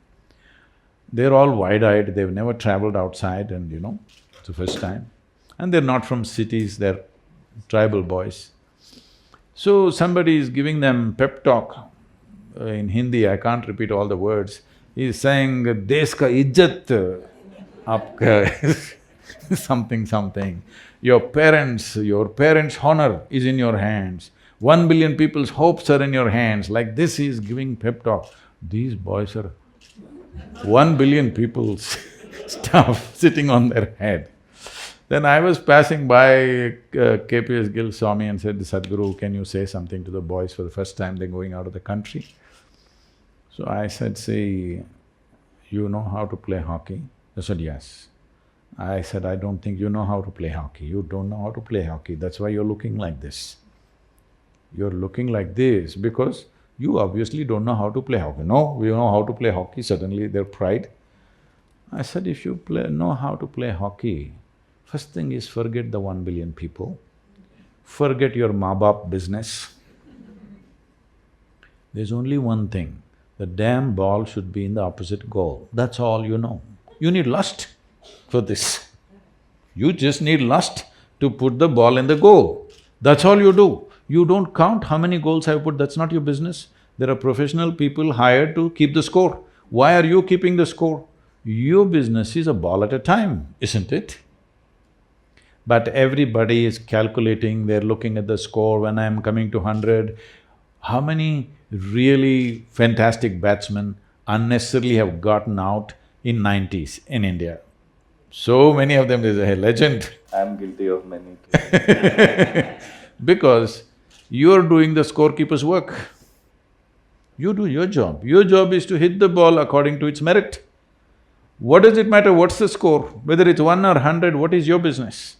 They're all wide-eyed, they've never traveled outside and it's the first time. And they're not from cities, they're tribal boys. So somebody is giving them pep talk in Hindi, I can't repeat all the words. He's saying, "Desh ka izzat aapka," something. Your parents' honor is in your hands. 1 billion people's hopes are in your hands. Like this, he's giving pep talk. These boys are 1 billion people's stuff sitting on their head. Then I was passing by, KPS Gill saw me and said, "Sadhguru, can you say something to the boys for the first time they're going out of the country?" So I said, "See, you know how to play hockey?" They said, "Yes." I said, "I don't think you know how to play hockey. You don't know how to play hockey, that's why you're looking like this. You're looking like this because you obviously don't know how to play hockey." "No, we know how to play hockey," suddenly their pride. I said, "If you know how to play hockey, first thing is forget the 1 billion people, forget your maa-baap business. There's only one thing, the damn ball should be in the opposite goal, that's all you know. You need lust for this. You just need lust to put the ball in the goal, that's all you do. You don't count how many goals I've put, that's not your business. There are professional people hired to keep the score. Why are you keeping the score? Your business is a ball at a time, isn't it?" But everybody is calculating, they're looking at the score, when I'm coming to 100, how many really fantastic batsmen unnecessarily have gotten out in 90s in India? So many of them, there's a legend. I'm guilty of many too. Because you're doing the scorekeeper's work. You do your job. Your job is to hit the ball according to its merit. What does it matter what's the score? Whether it's 1 or 100, what is your business?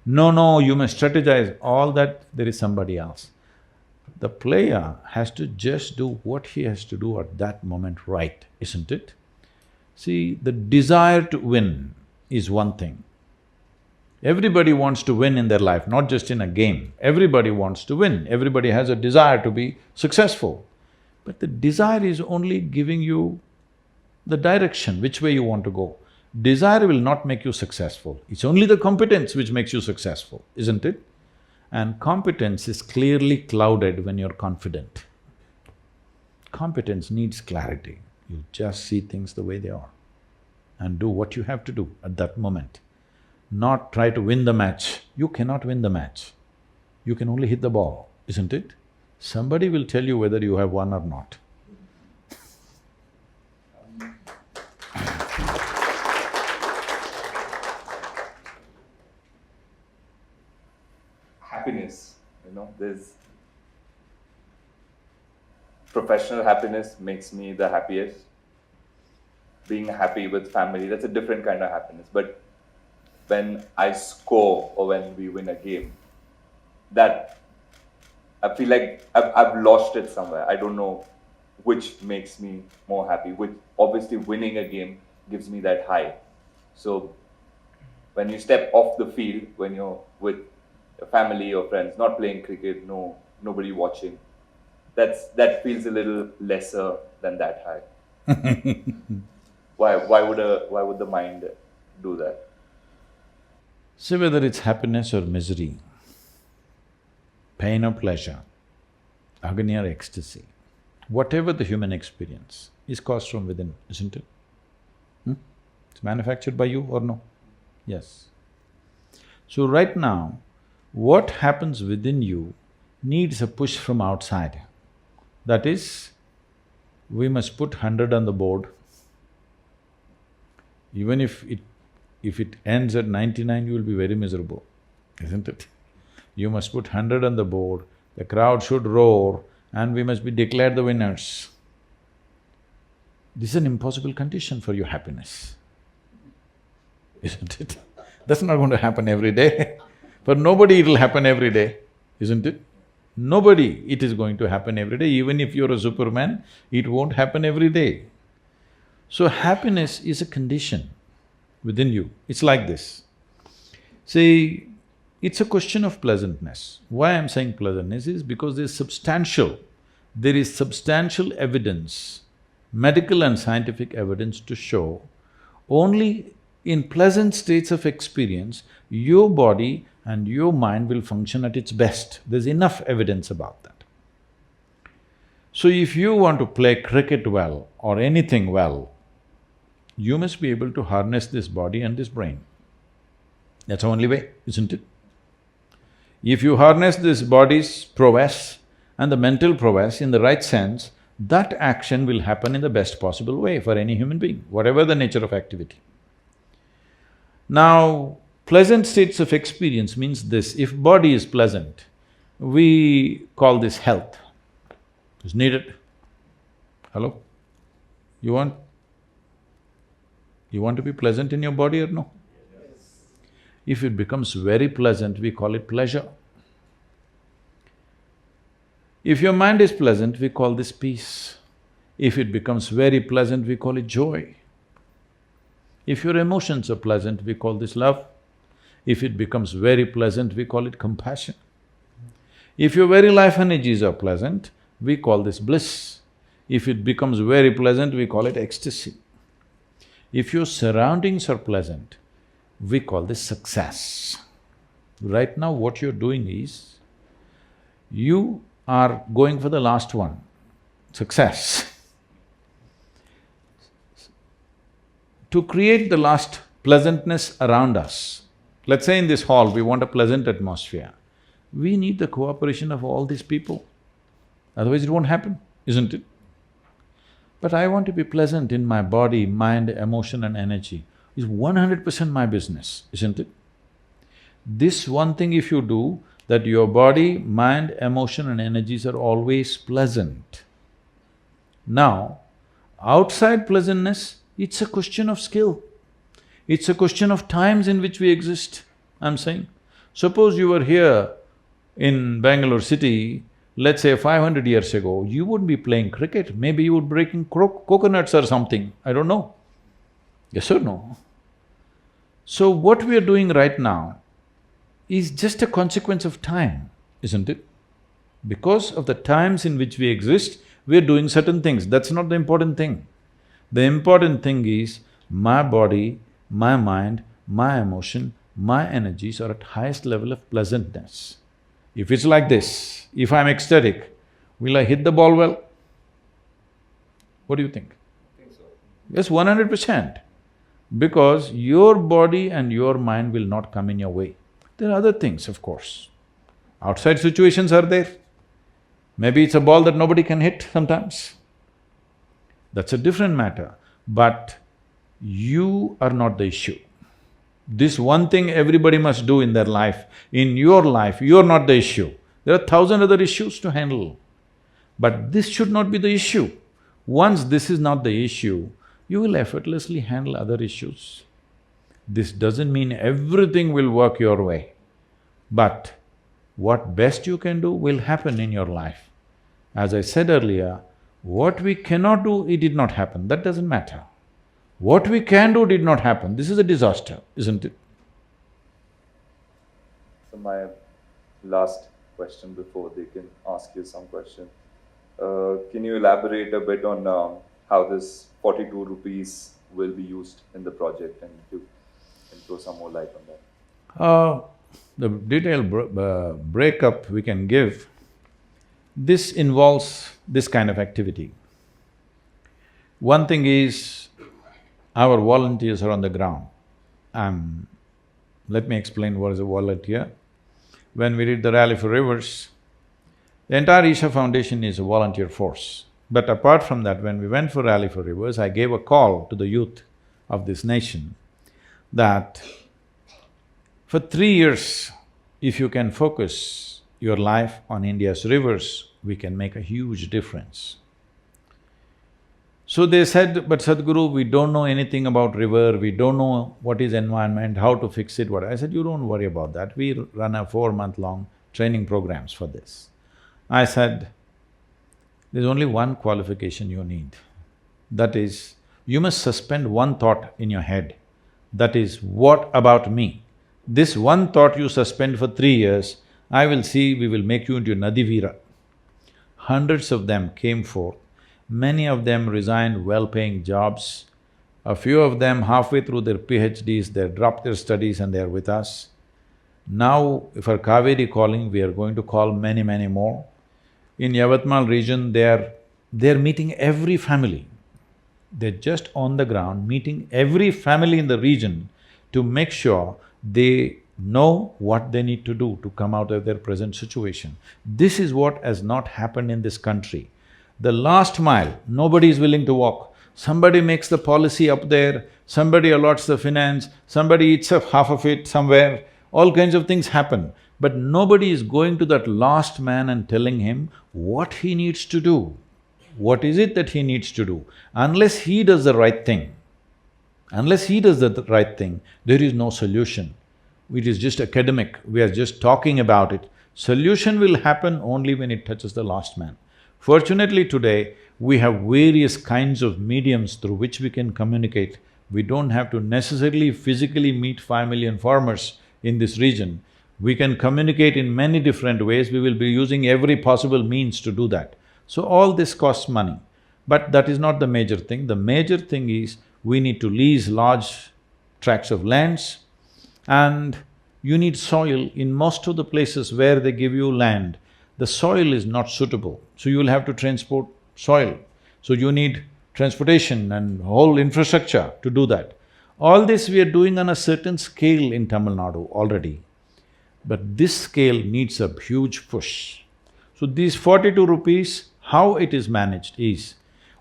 No, you must strategize, all that there is somebody else. The player has to just do what he has to do at that moment right, isn't it? See, the desire to win is one thing. Everybody wants to win in their life, not just in a game. Everybody wants to win, everybody has a desire to be successful. But the desire is only giving you the direction, which way you want to go. Desire will not make you successful, it's only the competence which makes you successful, isn't it? And competence is clearly clouded when you're confident. Competence needs clarity. You just see things the way they are and do what you have to do at that moment. Not try to win the match. You cannot win the match. You can only hit the ball, isn't it? Somebody will tell you whether you have won or not. Happiness, there's… Professional happiness makes me the happiest. Being happy with family, that's a different kind of happiness. But when I score or when we win a game, that… I feel like I've lost it somewhere. I don't know which makes me more happy. Which obviously winning a game gives me that high. So when you step off the field, when you're with your family or friends, not playing cricket, nobody watching, that feels a little lesser than that high. Why would the mind do that? See, whether it's happiness or misery, pain or pleasure, agony or ecstasy, whatever the human experience is caused from within, isn't it? It's manufactured by you or no? Yes. So right now, what happens within you needs a push from outside. That is, we must put 100 on the board. Even if it ends at 99, you will be very miserable, isn't it? You must put 100 on the board, The crowd should roar and we must be declared the winners. This is an impossible condition for your happiness, isn't it? That's not going to happen every day. For nobody it'll happen every day, isn't it? Nobody it is going to happen every day. Even if you're a Superman, it won't happen every day. So happiness is a condition within you. It's like this. See, it's a question of pleasantness. Why I'm saying pleasantness is because there is substantial evidence, medical and scientific evidence to show only in pleasant states of experience, your body and your mind will function at its best. There's enough evidence about that. So if you want to play cricket well or anything well, you must be able to harness this body and this brain. That's the only way, isn't it? If you harness this body's prowess and the mental prowess in the right sense, that action will happen in the best possible way for any human being, whatever the nature of activity. Now, pleasant states of experience means this: if body is pleasant, we call this health. It's needed. Hello? You want to be pleasant in your body or no? If it becomes very pleasant, we call it pleasure. If your mind is pleasant, we call this peace. If it becomes very pleasant, we call it joy. If your emotions are pleasant, we call this love. If it becomes very pleasant, we call it compassion. If your very life energies are pleasant, we call this bliss. If it becomes very pleasant, we call it ecstasy. If your surroundings are pleasant, we call this success. Right now what you're doing is, you are going for the last one, success. To create the last pleasantness around us, let's say in this hall we want a pleasant atmosphere, we need the cooperation of all these people, otherwise it won't happen, isn't it? But I want to be pleasant in my body, mind, emotion and energy. Is 100% my business, isn't it? This one thing if you do, that your body, mind, emotion and energies are always pleasant. Now, outside pleasantness, it's a question of skill. It's a question of times in which we exist, I'm saying. Suppose you were here in Bangalore city, let's say 500 years ago, you wouldn't be playing cricket, maybe you would be breaking coconuts or something, I don't know. Yes or no? So what we are doing right now is just a consequence of time, isn't it? Because of the times in which we exist, we are doing certain things, that's not the important thing. The important thing is, my body, my mind, my emotion, my energies are at highest level of pleasantness. If it's like this, if I'm ecstatic, will I hit the ball well? What do you think? I think so. Yes, 100%. Because your body and your mind will not come in your way. There are other things, of course. Outside situations are there. Maybe it's a ball that nobody can hit sometimes. That's a different matter, but you are not the issue. This one thing everybody must do in their life, in your life, you're not the issue. There are 1,000 other issues to handle. But this should not be the issue. Once this is not the issue, you will effortlessly handle other issues. This doesn't mean everything will work your way, but what best you can do will happen in your life. As I said earlier, what we cannot do, it did not happen, that doesn't matter. What we can do did not happen, this is a disaster, isn't it? So my last question before they can ask you some question. Can you elaborate a bit on how this 42 rupees will be used in the project, and if you can throw some more light on that? The detailed breakup we can give, this involves this kind of activity. One thing is, our volunteers are on the ground. Let me explain what is a volunteer. When we did the Rally for Rivers, the entire Isha Foundation is a volunteer force. But apart from that, when we went for Rally for Rivers, I gave a call to the youth of this nation that for 3 years, if you can focus your life on India's rivers, we can make a huge difference. So they said, but Sadhguru, we don't know anything about river, we don't know what is environment, how to fix it, what… I said, you don't worry about that, we run a 4-month-long training programs for this. I said, there's only one qualification you need. That is, you must suspend one thought in your head. That is, what about me? This one thought you suspend for 3 years, I will see, we will make you into a Nadivira. Hundreds of them came forth. Many of them resigned well-paying jobs. A few of them halfway through their PhDs, they dropped their studies and they are with us. Now, for Kaveri calling, we are going to call many, many more. In Yavatmal region, they're meeting every family. They're just on the ground, meeting every family in the region to make sure they know what they need to do to come out of their present situation. This is what has not happened in this country. The last mile, nobody is willing to walk. Somebody makes the policy up there, somebody allots the finance, somebody eats up half of it somewhere, all kinds of things happen. But nobody is going to that last man and telling him what he needs to do. What is it that he needs to do? Unless he does the right thing, there is no solution. It is just academic, we are just talking about it. Solution will happen only when it touches the last man. Fortunately today, we have various kinds of mediums through which we can communicate. We don't have to necessarily physically meet 5 million farmers in this region. We can communicate in many different ways, we will be using every possible means to do that. So all this costs money, but that is not the major thing. The major thing is, we need to lease large tracts of lands and you need soil. In most of the places where they give you land, the soil is not suitable, so you will have to transport soil. So you need transportation and whole infrastructure to do that. All this we are doing on a certain scale in Tamil Nadu already, but this scale needs a huge push. So these 42 rupees, how it is managed is,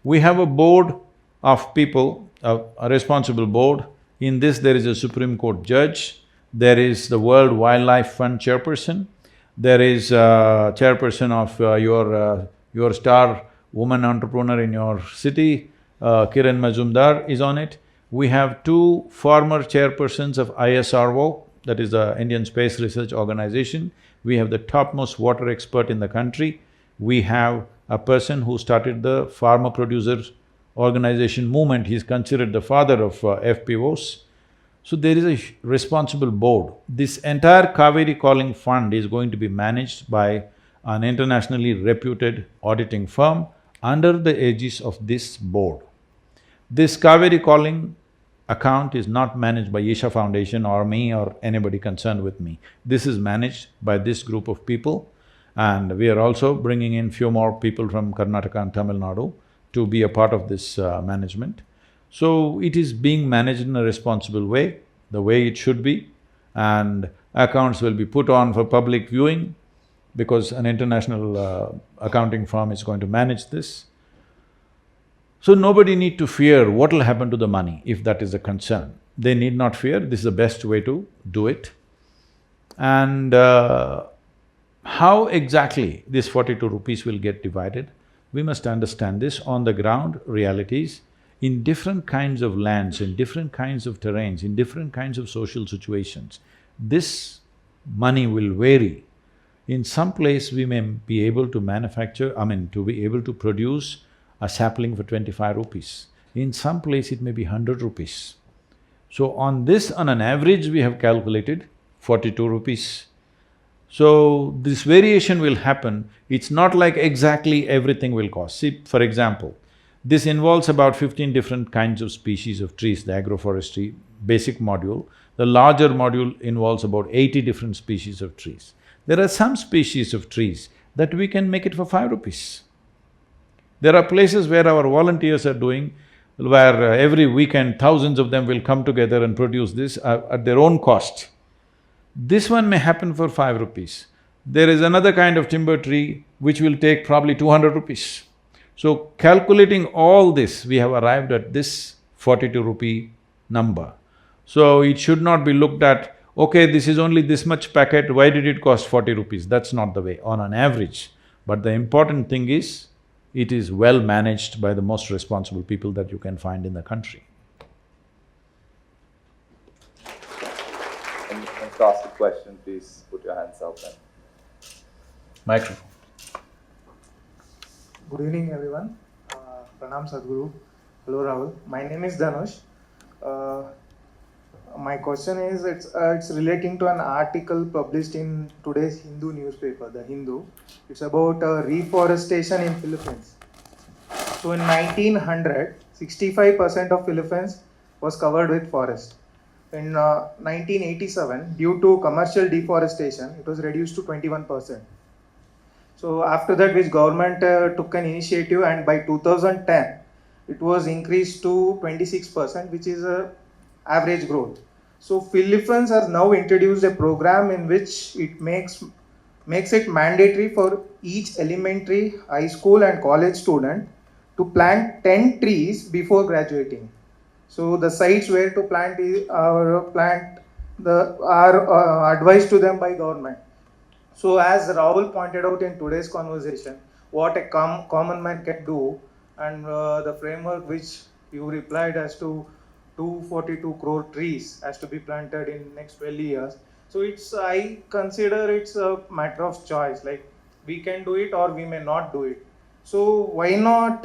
we have a board of people, a responsible board. In this there is a Supreme Court judge, there is the World Wildlife Fund chairperson, there is a chairperson of your star woman entrepreneur in your city, Kiran Majumdar is on it. We have 2 former chairpersons of ISRO, that is the Indian Space Research Organization. We have the topmost water expert in the country. We have a person who started the farmer producers organization movement, he's considered the father of FPOs. So there is a responsible board. This entire Kaveri Calling Fund is going to be managed by an internationally reputed auditing firm under the aegis of this board. This Kaveri Calling account is not managed by Isha Foundation or me or anybody concerned with me. This is managed by this group of people, and we are also bringing in few more people from Karnataka and Tamil Nadu to be a part of this management. So it is being managed in a responsible way, the way it should be, and accounts will be put on for public viewing because an international accounting firm is going to manage this. So nobody need to fear what will happen to the money if that is a concern. They need not fear, this is the best way to do it. And how exactly this 42 rupees will get divided, we must understand this on the ground realities. In different kinds of lands, in different kinds of terrains, in different kinds of social situations, this money will vary. In some place we may be able to manufacture, to be able to produce a sapling for 25 rupees. In some place it may be 100 rupees. So on this, on an average, we have calculated 42 rupees. So this variation will happen, it's not like exactly everything will cost. See, for example, this involves about 15 different kinds of species of trees, the agroforestry basic module. The larger module involves about 80 different species of trees. There are some species of trees that we can make it for 5 rupees. There are places where our volunteers are doing, where every weekend thousands of them will come together and produce this at their own cost. This one may happen for 5 rupees. There is another kind of timber tree which will take probably 200 rupees. So calculating all this, we have arrived at this 42 rupee number. So it should not be looked at, Okay, this is only this much packet, why did it cost 40 rupees? That's not the way, on an average. But the important thing is, it is well managed by the most responsible people that you can find in the country. And to ask a question, please put your hands up and… Microphone. Good evening, everyone. Pranam Sadhguru. Hello, Rahul. My name is Dhanush. My question is, it's relating to an article published in today's Hindu newspaper, The Hindu. It's about reforestation in Philippines. So in 1900, 65% of Philippines was covered with forest. In 1987, due to commercial deforestation, it was reduced to 21%. So after that, which government took an initiative, and by 2010, it was increased to 26%, which is a average growth. So Philippines has now introduced a program in which it makes it mandatory for each elementary, high school and college student to plant 10 trees before graduating. So the sites where to plant are advised to them by government. So as Rahul pointed out in today's conversation, what a common man can do, and the framework which you replied as to 242 crore trees has to be planted in next 12 years. So I consider it's a matter of choice, like we can do it or we may not do it. So why not,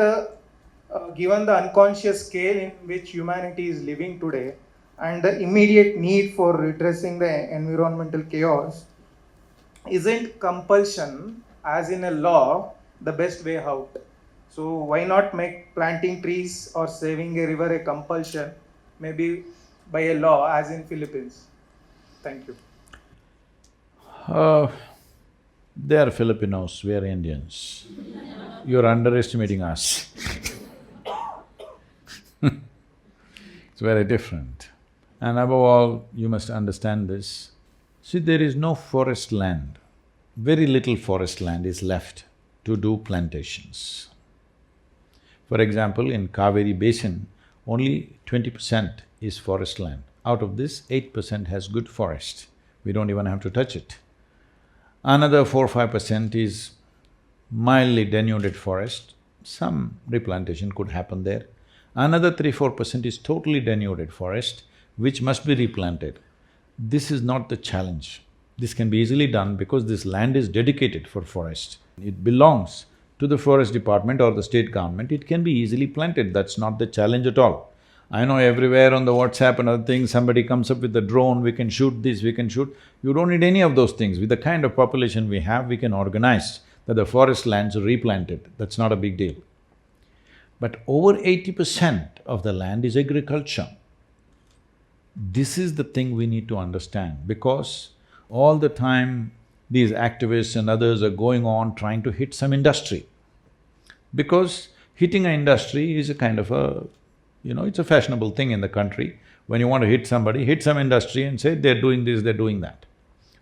given the unconscious scale in which humanity is living today and the immediate need for redressing the environmental chaos, isn't compulsion, as in a law, the best way out? So why not make planting trees or saving a river a compulsion, maybe by a law, as in Philippines? Thank you. They are Filipinos, we are Indians. You're underestimating us. It's very different. And above all, you must understand this. See, there is no forest land. Very little forest land is left to do plantations. For example, in Kaveri Basin, only 20% is forest land. Out of this, 8% has good forest. We don't even have to touch it. Another 4–5% is mildly denuded forest. Some replantation could happen there. Another 3–4% is totally denuded forest, which must be replanted. This is not the challenge. This can be easily done because this land is dedicated for forest. It belongs to the forest department or the state government, it can be easily planted, that's not the challenge at all. I know everywhere on the WhatsApp and other things, somebody comes up with a drone, we can shoot this, we can shoot… You don't need any of those things. With the kind of population we have, we can organize that the forest lands are replanted, that's not a big deal. But over 80% of the land is agriculture. This is the thing we need to understand, because all the time these activists and others are going on trying to hit some industry. Because hitting an industry is a kind of a… it's a fashionable thing in the country. When you want to hit somebody, hit some industry and say, they're doing this, they're doing that.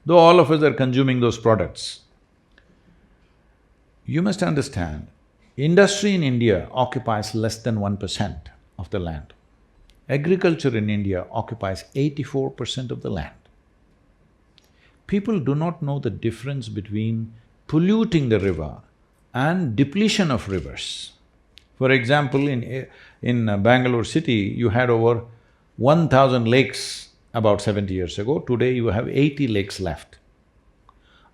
Though all of us are consuming those products. You must understand, industry in India occupies less than 1% of the land. Agriculture in India occupies 84% of the land. People do not know the difference between polluting the river and depletion of rivers. For example, in Bangalore city, you had over 1,000 lakes about 70 years ago. Today you have 80 lakes left.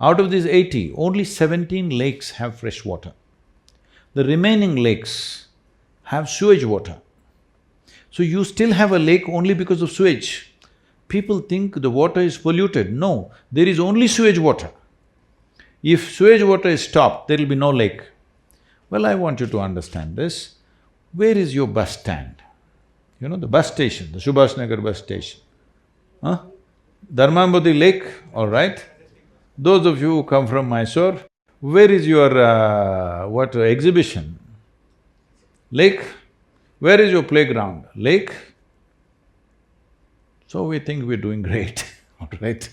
Out of these 80, only 17 lakes have fresh water. The remaining lakes have sewage water. So you still have a lake only because of sewage. People think the water is polluted. No, there is only sewage water. If sewage water is stopped, there will be no lake. Well, I want you to understand this. Where is your bus stand? The bus station, the Subhash Nagar bus station. Huh? Dharmambati Lake, all right. Those of you who come from Mysore, where is your exhibition? Lake? Where is your playground? Lake? So we think we're doing great, all right.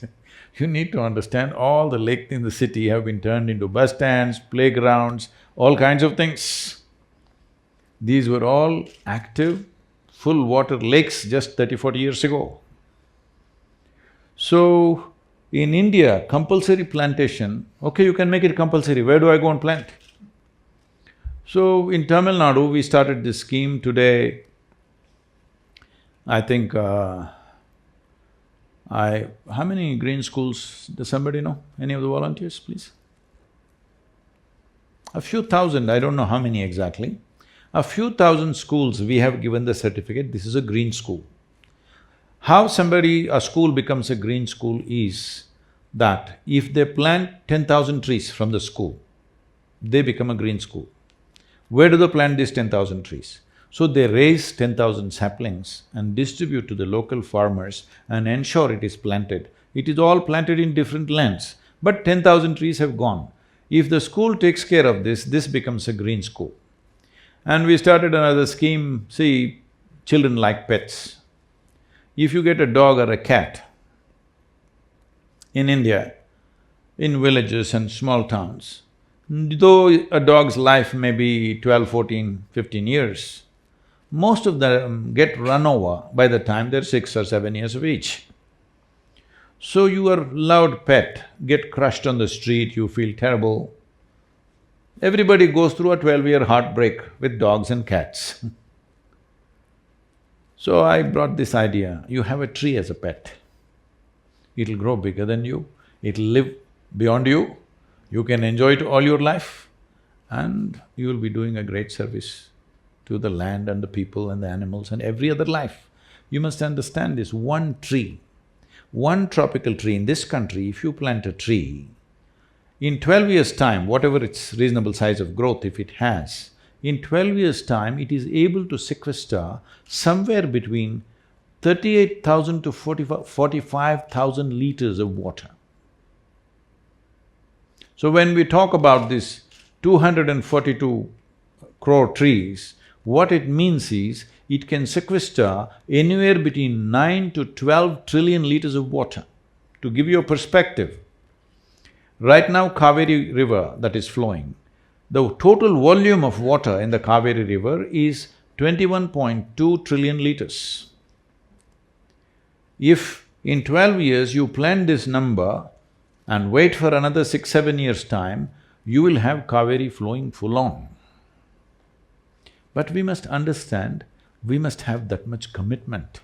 You need to understand all the lakes in the city have been turned into bus stands, playgrounds, all kinds of things. These were all active, full water lakes just 30–40 years ago. So, in India, compulsory plantation, okay, you can make it compulsory, where do I go and plant? So, in Tamil Nadu, we started this scheme. Today, I think, how many green schools, does somebody know? Any of the volunteers, please? A few thousand, I don't know how many exactly. A few thousand schools we have given the certificate, this is a green school. How a school becomes a green school is that if they plant 10,000 trees from the school, they become a green school. Where do they plant these 10,000 trees? So they raise 10,000 saplings and distribute to the local farmers and ensure it is planted. It is all planted in different lands, but 10,000 trees have gone. If the school takes care of this becomes a green school. And we started another scheme, see, children like pets. If you get a dog or a cat, in India, in villages and small towns, though a dog's life may be 12, 14, 15 years, most of them get run over by the time they're 6 or 7 years of age. So your loved pet get crushed on the street, you feel terrible. Everybody goes through a 12-year heartbreak with dogs and cats. So I brought this idea, you have a tree as a pet. It'll grow bigger than you, it'll live beyond you, you can enjoy it all your life, and you will be doing a great service to the land and the people and the animals and every other life. You must understand this, one tree, one tropical tree in this country, if you plant a tree, in 12 years' time, whatever its reasonable size of growth if it has, in 12 years' time, it is able to sequester somewhere between 38,000 to 45,000 liters of water. So when we talk about this 242 crore trees, what it means is, it can sequester anywhere between 9 to 12 trillion liters of water. To give you a perspective, right now Kaveri river that is flowing, the total volume of water in the Kaveri river is 21.2 trillion liters. If in 12 years you plan this number and wait for another 6, 7 years' time, you will have Kaveri flowing full on. But we must understand, we must have that much commitment.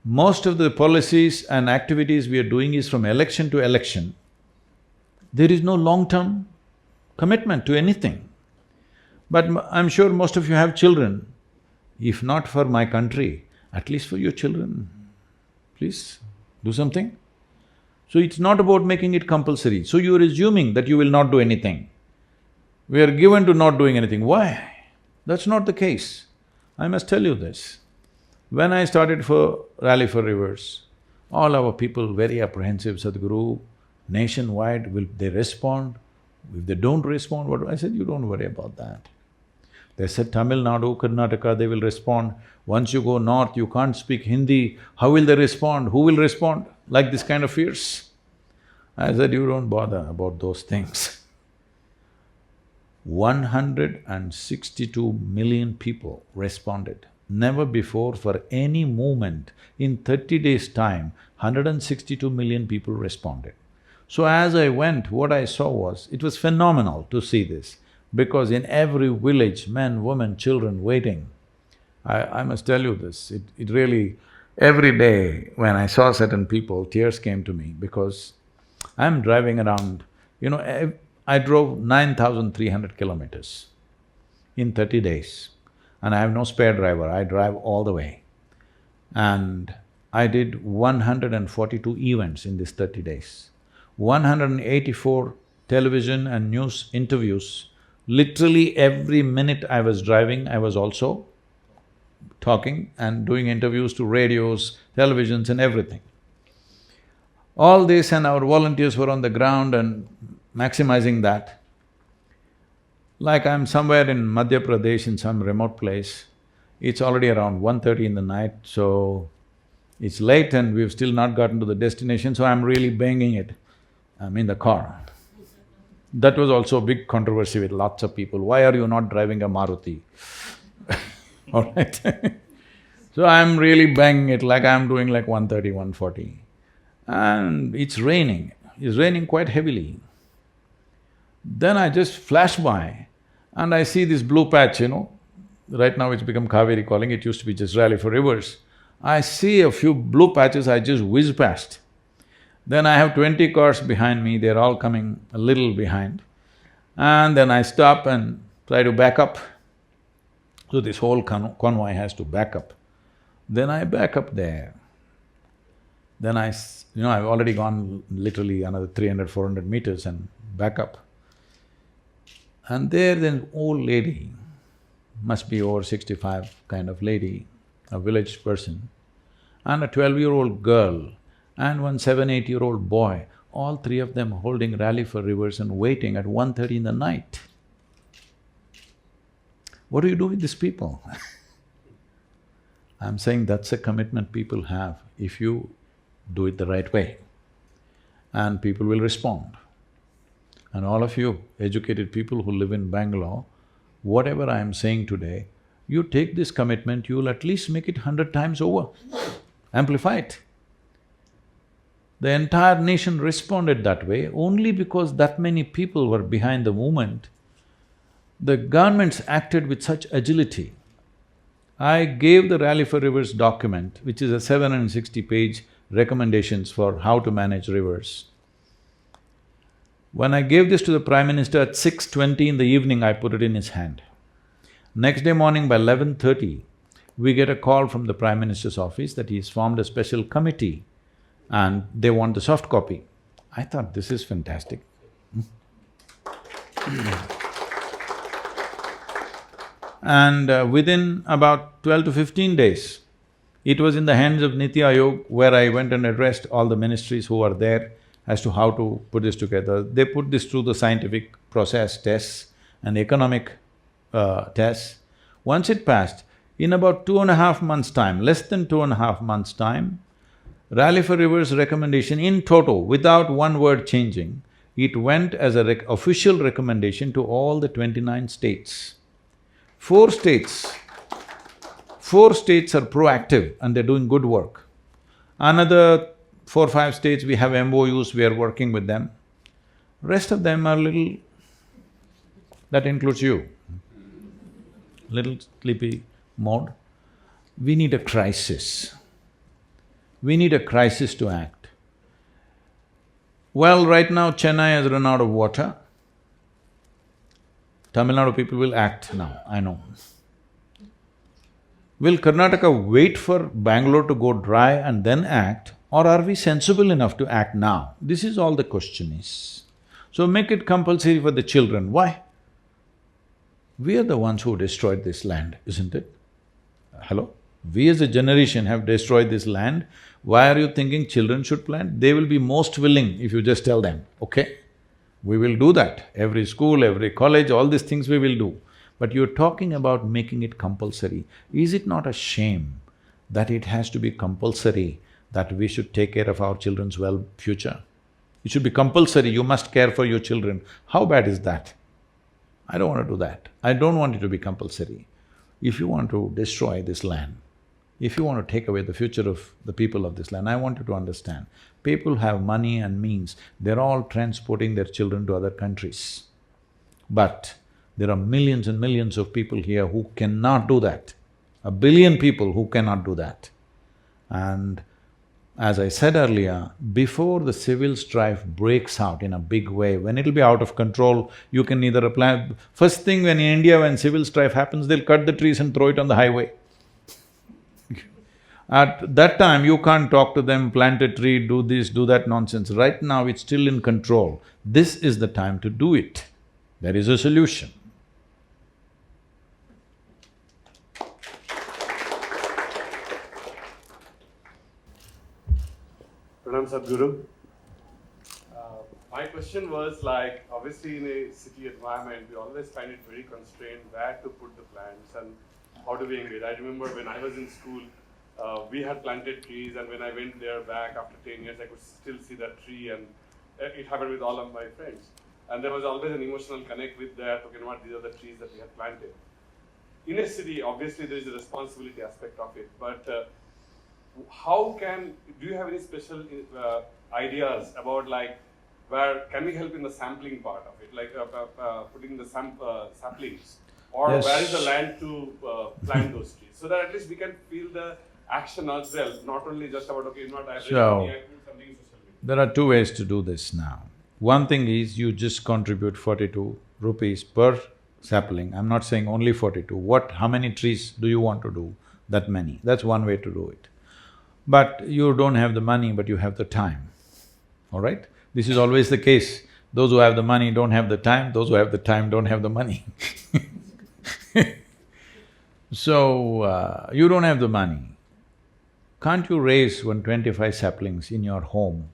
Most of the policies and activities we are doing is from election to election. There is no long-term commitment to anything. But I'm sure most of you have children. If not for my country, at least for your children, please do something. So it's not about making it compulsory. So you're assuming that you will not do anything. We are given to not doing anything. Why? That's not the case. I must tell you this. When I started for Rally for Rivers, all our people very apprehensive, Sadhguru, nationwide, will they respond? If they don't respond, what… I said, you don't worry about that. They said Tamil Nadu, Karnataka, they will respond. Once you go north, you can't speak Hindi, how will they respond? Who will respond? Like this kind of fears. I said, you don't bother about those things. 162 million people responded. Never before for any movement, in 30 days' time, 162 million people responded. So as I went, what I saw was, it was phenomenal to see this, because in every village, men, women, children waiting. I must tell you this, it really… every day when I saw certain people, tears came to me because I'm driving around, I drove 9,300 kilometers in 30 days and I have no spare driver, I drive all the way. And I did 142 events in these 30 days. 184 television and news interviews. Literally every minute I was driving, I was also talking and doing interviews to radios, televisions and everything. All this, and our volunteers were on the ground and maximizing that. Like I'm somewhere in Madhya Pradesh in some remote place, it's already around 1:30 in the night, so it's late and we've still not gotten to the destination, so I'm really banging it. I'm in the car. That was also a big controversy with lots of people, why are you not driving a Maruti? All right So I'm really banging it like I'm doing like 130, 140. and it's raining quite heavily. Then I just flash by and I see this blue patch, right now it's become Kaveri calling, it used to be just Rally for Rivers. I see a few blue patches, I just whiz past. Then I have 20 cars behind me, they're all coming a little behind. And then I stop and try to back up. So this whole convoy has to back up. Then I back up there. Then I've already gone literally another 300, 400 meters and back up. And there's an old lady, must be over 65 kind of lady, a village person, and a 12-year-old girl and one 7, 8-year-old boy, all three of them holding Rally for Rivers and waiting at 1:30 in the night. What do you do with these people? I'm saying that's a commitment people have if you do it the right way, and people will respond. And all of you educated people who live in Bangalore, whatever I am saying today, you take this commitment, you'll at least make it 100 times over, amplify it. The entire nation responded that way only because that many people were behind the movement. The governments acted with such agility. I gave the Rally for Rivers document, which is a 760-page recommendations for how to manage rivers. When I gave this to the Prime Minister at 6:20 in the evening, I put it in his hand. Next day morning by 11:30, we get a call from the Prime Minister's office that he's formed a special committee and they want the soft copy. I thought, this is fantastic. And within about 12 to 15 days, it was in the hands of Niti Aayog, where I went and addressed all the ministries who are there as to how to put this together. They put this through the scientific process tests and economic tests. Once it passed, in about 2.5 months' time, less than 2.5 months' time, Rally for Rivers recommendation in total, without one word changing, it went as a official recommendation to all the 29 states. Four states are proactive and they're doing good work. Another 4, 5 states, we have MOUs, we are working with them. Rest of them are little… that includes you, little sleepy mode. We need a crisis. We need a crisis to act. Well, right now Chennai has run out of water. Tamil Nadu people will act now, I know. Will Karnataka wait for Bangalore to go dry and then act, or are we sensible enough to act now? This is all the question is. So make it compulsory for the children. Why? We are the ones who destroyed this land, isn't it? Hello? We as a generation have destroyed this land. Why are you thinking children should plant? They will be most willing if you just tell them, okay? We will do that. Every school, every college, all these things we will do. But you're talking about making it compulsory. Is it not a shame that it has to be compulsory, that we should take care of our children's future? It should be compulsory, you must care for your children. How bad is that? I don't want to do that. I don't want it to be compulsory. If you want to destroy this land, if you want to take away the future of the people of this land, I want you to understand, people have money and means, they're all transporting their children to other countries. But there are millions and millions of people here who cannot do that. 1 billion people who cannot do that. And as I said earlier, before the civil strife breaks out in a big way, when it'll be out of control, you can neither apply… First thing when in India, when civil strife happens, they'll cut the trees and throw it on the highway. At that time, you can't talk to them, plant a tree, do this, do that nonsense. Right now, it's still in control. This is the time to do it. There is a solution. Pranam Sadhguru. My question was like, obviously in a city environment, we always find it very constrained where to put the plants and how to be engaged. I remember when I was in school, we had planted trees, and when I went there back after 10 years, I could still see that tree, and it happened with all of my friends. And there was always an emotional connect with that, okay, what, these are the trees that we had planted. In a city, obviously there is a responsibility aspect of it, but do you have any special ideas about like where can we help in the sampling part of it, like putting the saplings, or Yes. where is the land to plant those trees, so that at least we can feel the action as well, not only just about okay, not I So, something in social media. there are two ways to do this now. One thing is you just contribute 42 rupees per sapling. I'm not saying only 42. How many trees do you want to do? That many. That's one way to do it. But you don't have the money, but you have the time, all right? This is always the case. Those who have the money don't have the time, those who have the time don't have the money. So, you don't have the money. Can't you raise 125 saplings in your home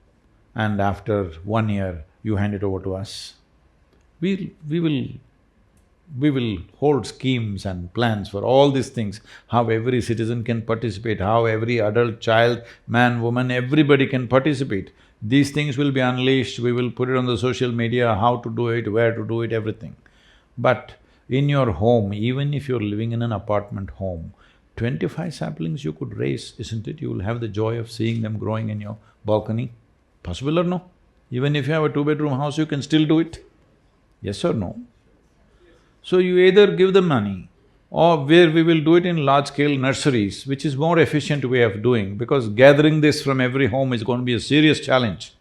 and after 1 year you hand it over to us? We will hold schemes and plans for all these things, how every citizen can participate, how every adult, child, man, woman, everybody can participate. These things will be unleashed, we will put it on the social media, how to do it, where to do it, everything. But in your home, even if you're living in an apartment home, 25 saplings you could raise, isn't it? You will have the joy of seeing them growing in your balcony. Possible or no? Even if you have a two-bedroom house, you can still do it. Yes or no? So you either give the money or where we will do it in large-scale nurseries, which is more efficient way of doing, because gathering this from every home is going to be a serious challenge.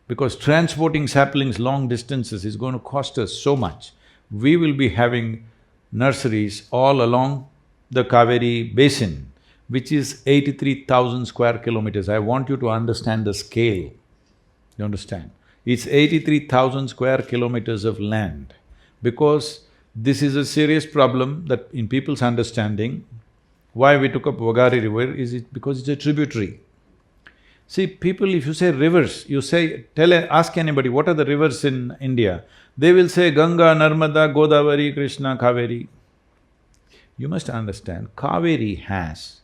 Because transporting saplings long distances is going to cost us so much. We will be having nurseries all along the Kaveri basin, which is 83,000 square kilometers. I want you to understand the scale, you understand? It's 83,000 square kilometers of land, because this is a serious problem that in people's understanding, why we took up Vagari river is because it's a tributary. See, people, if you say rivers, ask anybody, what are the rivers in India? They will say Ganga, Narmada, Godavari, Krishna, Kaveri. You must understand, Kaveri has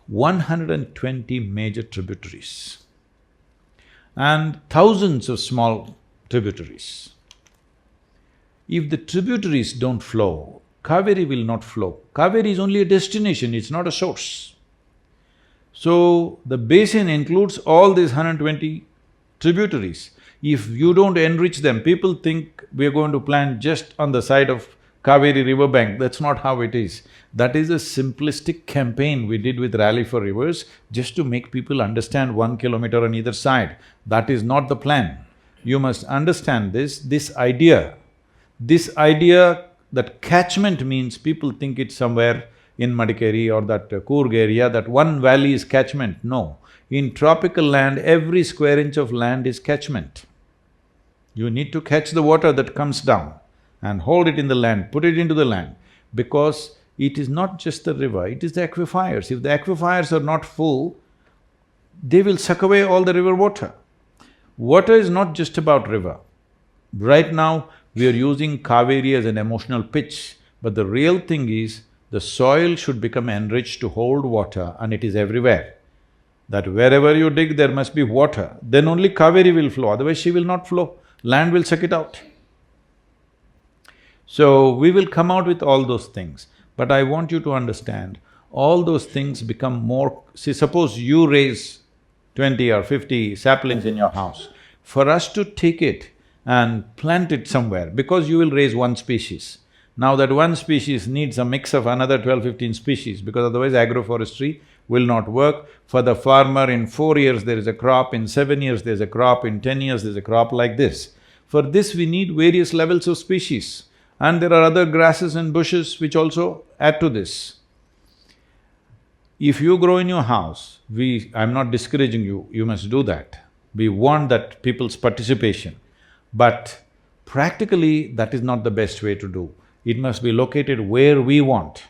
120 major tributaries and thousands of small tributaries. If the tributaries don't flow, Kaveri will not flow. Kaveri is only a destination, it's not a source. So, the basin includes all these 120 tributaries. If you don't enrich them, people think we are going to plant just on the side of Kaveri riverbank. That's not how it is. That is a simplistic campaign we did with Rally for Rivers just to make people understand 1 kilometer on either side. That is not the plan. You must understand this idea that catchment means people think it's somewhere in Madikeri or that Coorg area, that one valley is catchment. No. In tropical land, every square inch of land is catchment. You need to catch the water that comes down and hold it in the land, put it into the land, because it is not just the river, it is the aquifers. If the aquifers are not full, they will suck away all the river water. Water is not just about river. Right now, we are using Kaveri as an emotional pitch, but the real thing is, the soil should become enriched to hold water, and it is everywhere. That wherever you dig, there must be water, then only Kaveri will flow, otherwise she will not flow, land will suck it out. So, we will come out with all those things, but I want you to understand, all those things become more… See, suppose you raise 20 or 50 saplings in your house, for us to take it and plant it somewhere, because you will raise one species. Now that one species needs a mix of another 12-15 species, because otherwise agroforestry will not work. For the farmer, in 4 years there is a crop, in 7 years there's a crop, in 10 years there's a crop like this. For this we need various levels of species, and there are other grasses and bushes which also add to this. If you grow in your house, I'm not discouraging you, you must do that. We want that people's participation, but practically that is not the best way to do. It must be located where we want.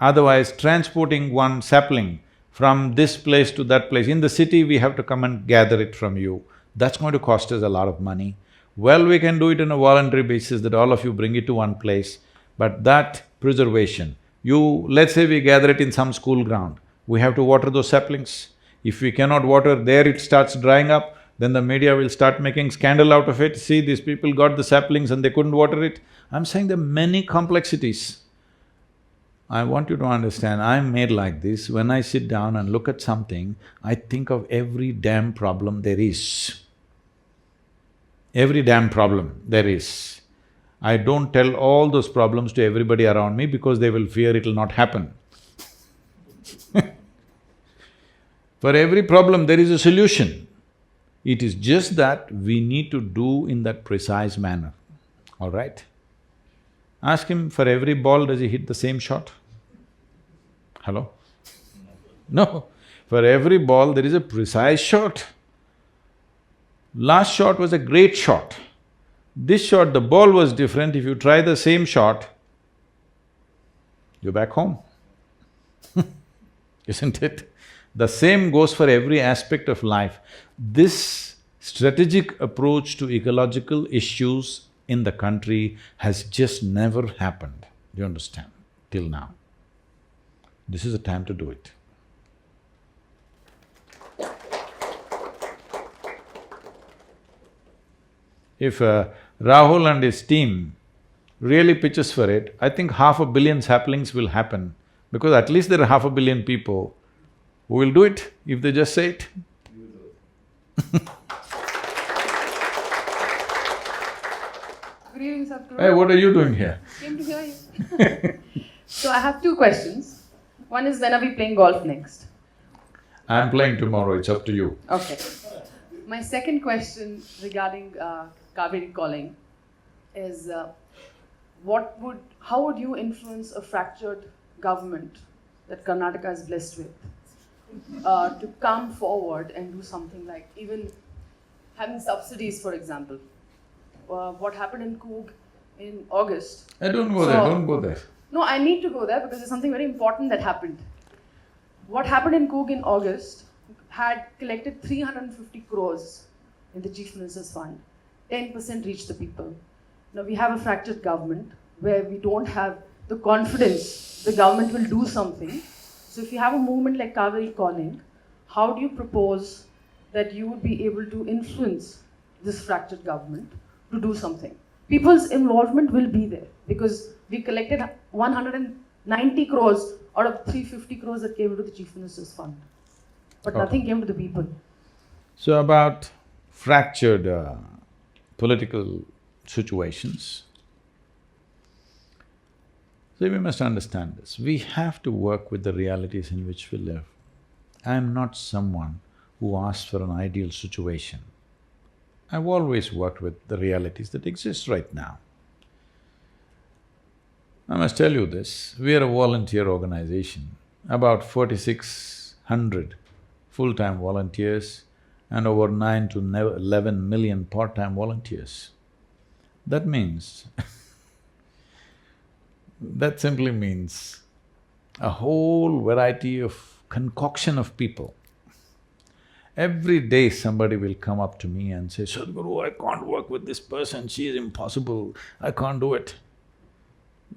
Otherwise, transporting one sapling from this place to that place, in the city we have to come and gather it from you, that's going to cost us a lot of money. Well, we can do it on a voluntary basis that all of you bring it to one place, but that preservation, let's say we gather it in some school ground, we have to water those saplings. If we cannot water there, it starts drying up, then the media will start making scandal out of it. See, these people got the saplings and they couldn't water it. I'm saying there are many complexities. I want you to understand, I'm made like this. When I sit down and look at something, I think of every damn problem there is. Every damn problem there is. I don't tell all those problems to everybody around me because they will fear it'll not happen. For every problem there is a solution. It is just that we need to do in that precise manner, all right? Ask him, for every ball, does he hit the same shot? Hello? No. For every ball, there is a precise shot. Last shot was a great shot. This shot, the ball was different. If you try the same shot, you're back home. Isn't it? The same goes for every aspect of life. This strategic approach to ecological issues in the country has just never happened, do you understand, till now. This is the time to do it. If Rahul and his team really pitches for it, I think 500 million saplings will happen, because at least there are 500 million people who will do it if they just say it. Good evening, Sadhguru. Hey, what are you doing here? Came to hear you. So I have two questions. One is, when are we playing golf next? I'm playing tomorrow, it's up to you. Okay. My second question regarding Kaveri calling is, how would you influence a fractured government that Karnataka is blessed with to come forward and do something like even having subsidies, for example? What happened in Coog in August? I don't go there, don't go there. No, I need to go there because there's something very important that happened. What happened in Coog in August had collected 350 crores in the Chief Minister's Fund. 10% reached the people. Now we have a fractured government where we don't have the confidence the government will do something. So if you have a movement like Kaveri calling, how do you propose that you would be able to influence this fractured government to do something? People's involvement will be there because we collected 190 crores out of 350 crores that came into the Chief Minister's Fund. But nothing came to the people. So about fractured political situations, so we must understand this. We have to work with the realities in which we live. I am not someone who asks for an ideal situation. I've always worked with the realities that exist right now. I must tell you this, we are a volunteer organization, about 4,600 full-time volunteers and over 9 to 11 million part-time volunteers. That means that simply means a whole variety of concoction of people. Every day somebody will come up to me and say, Sadhguru, I can't work with this person, she is impossible, I can't do it.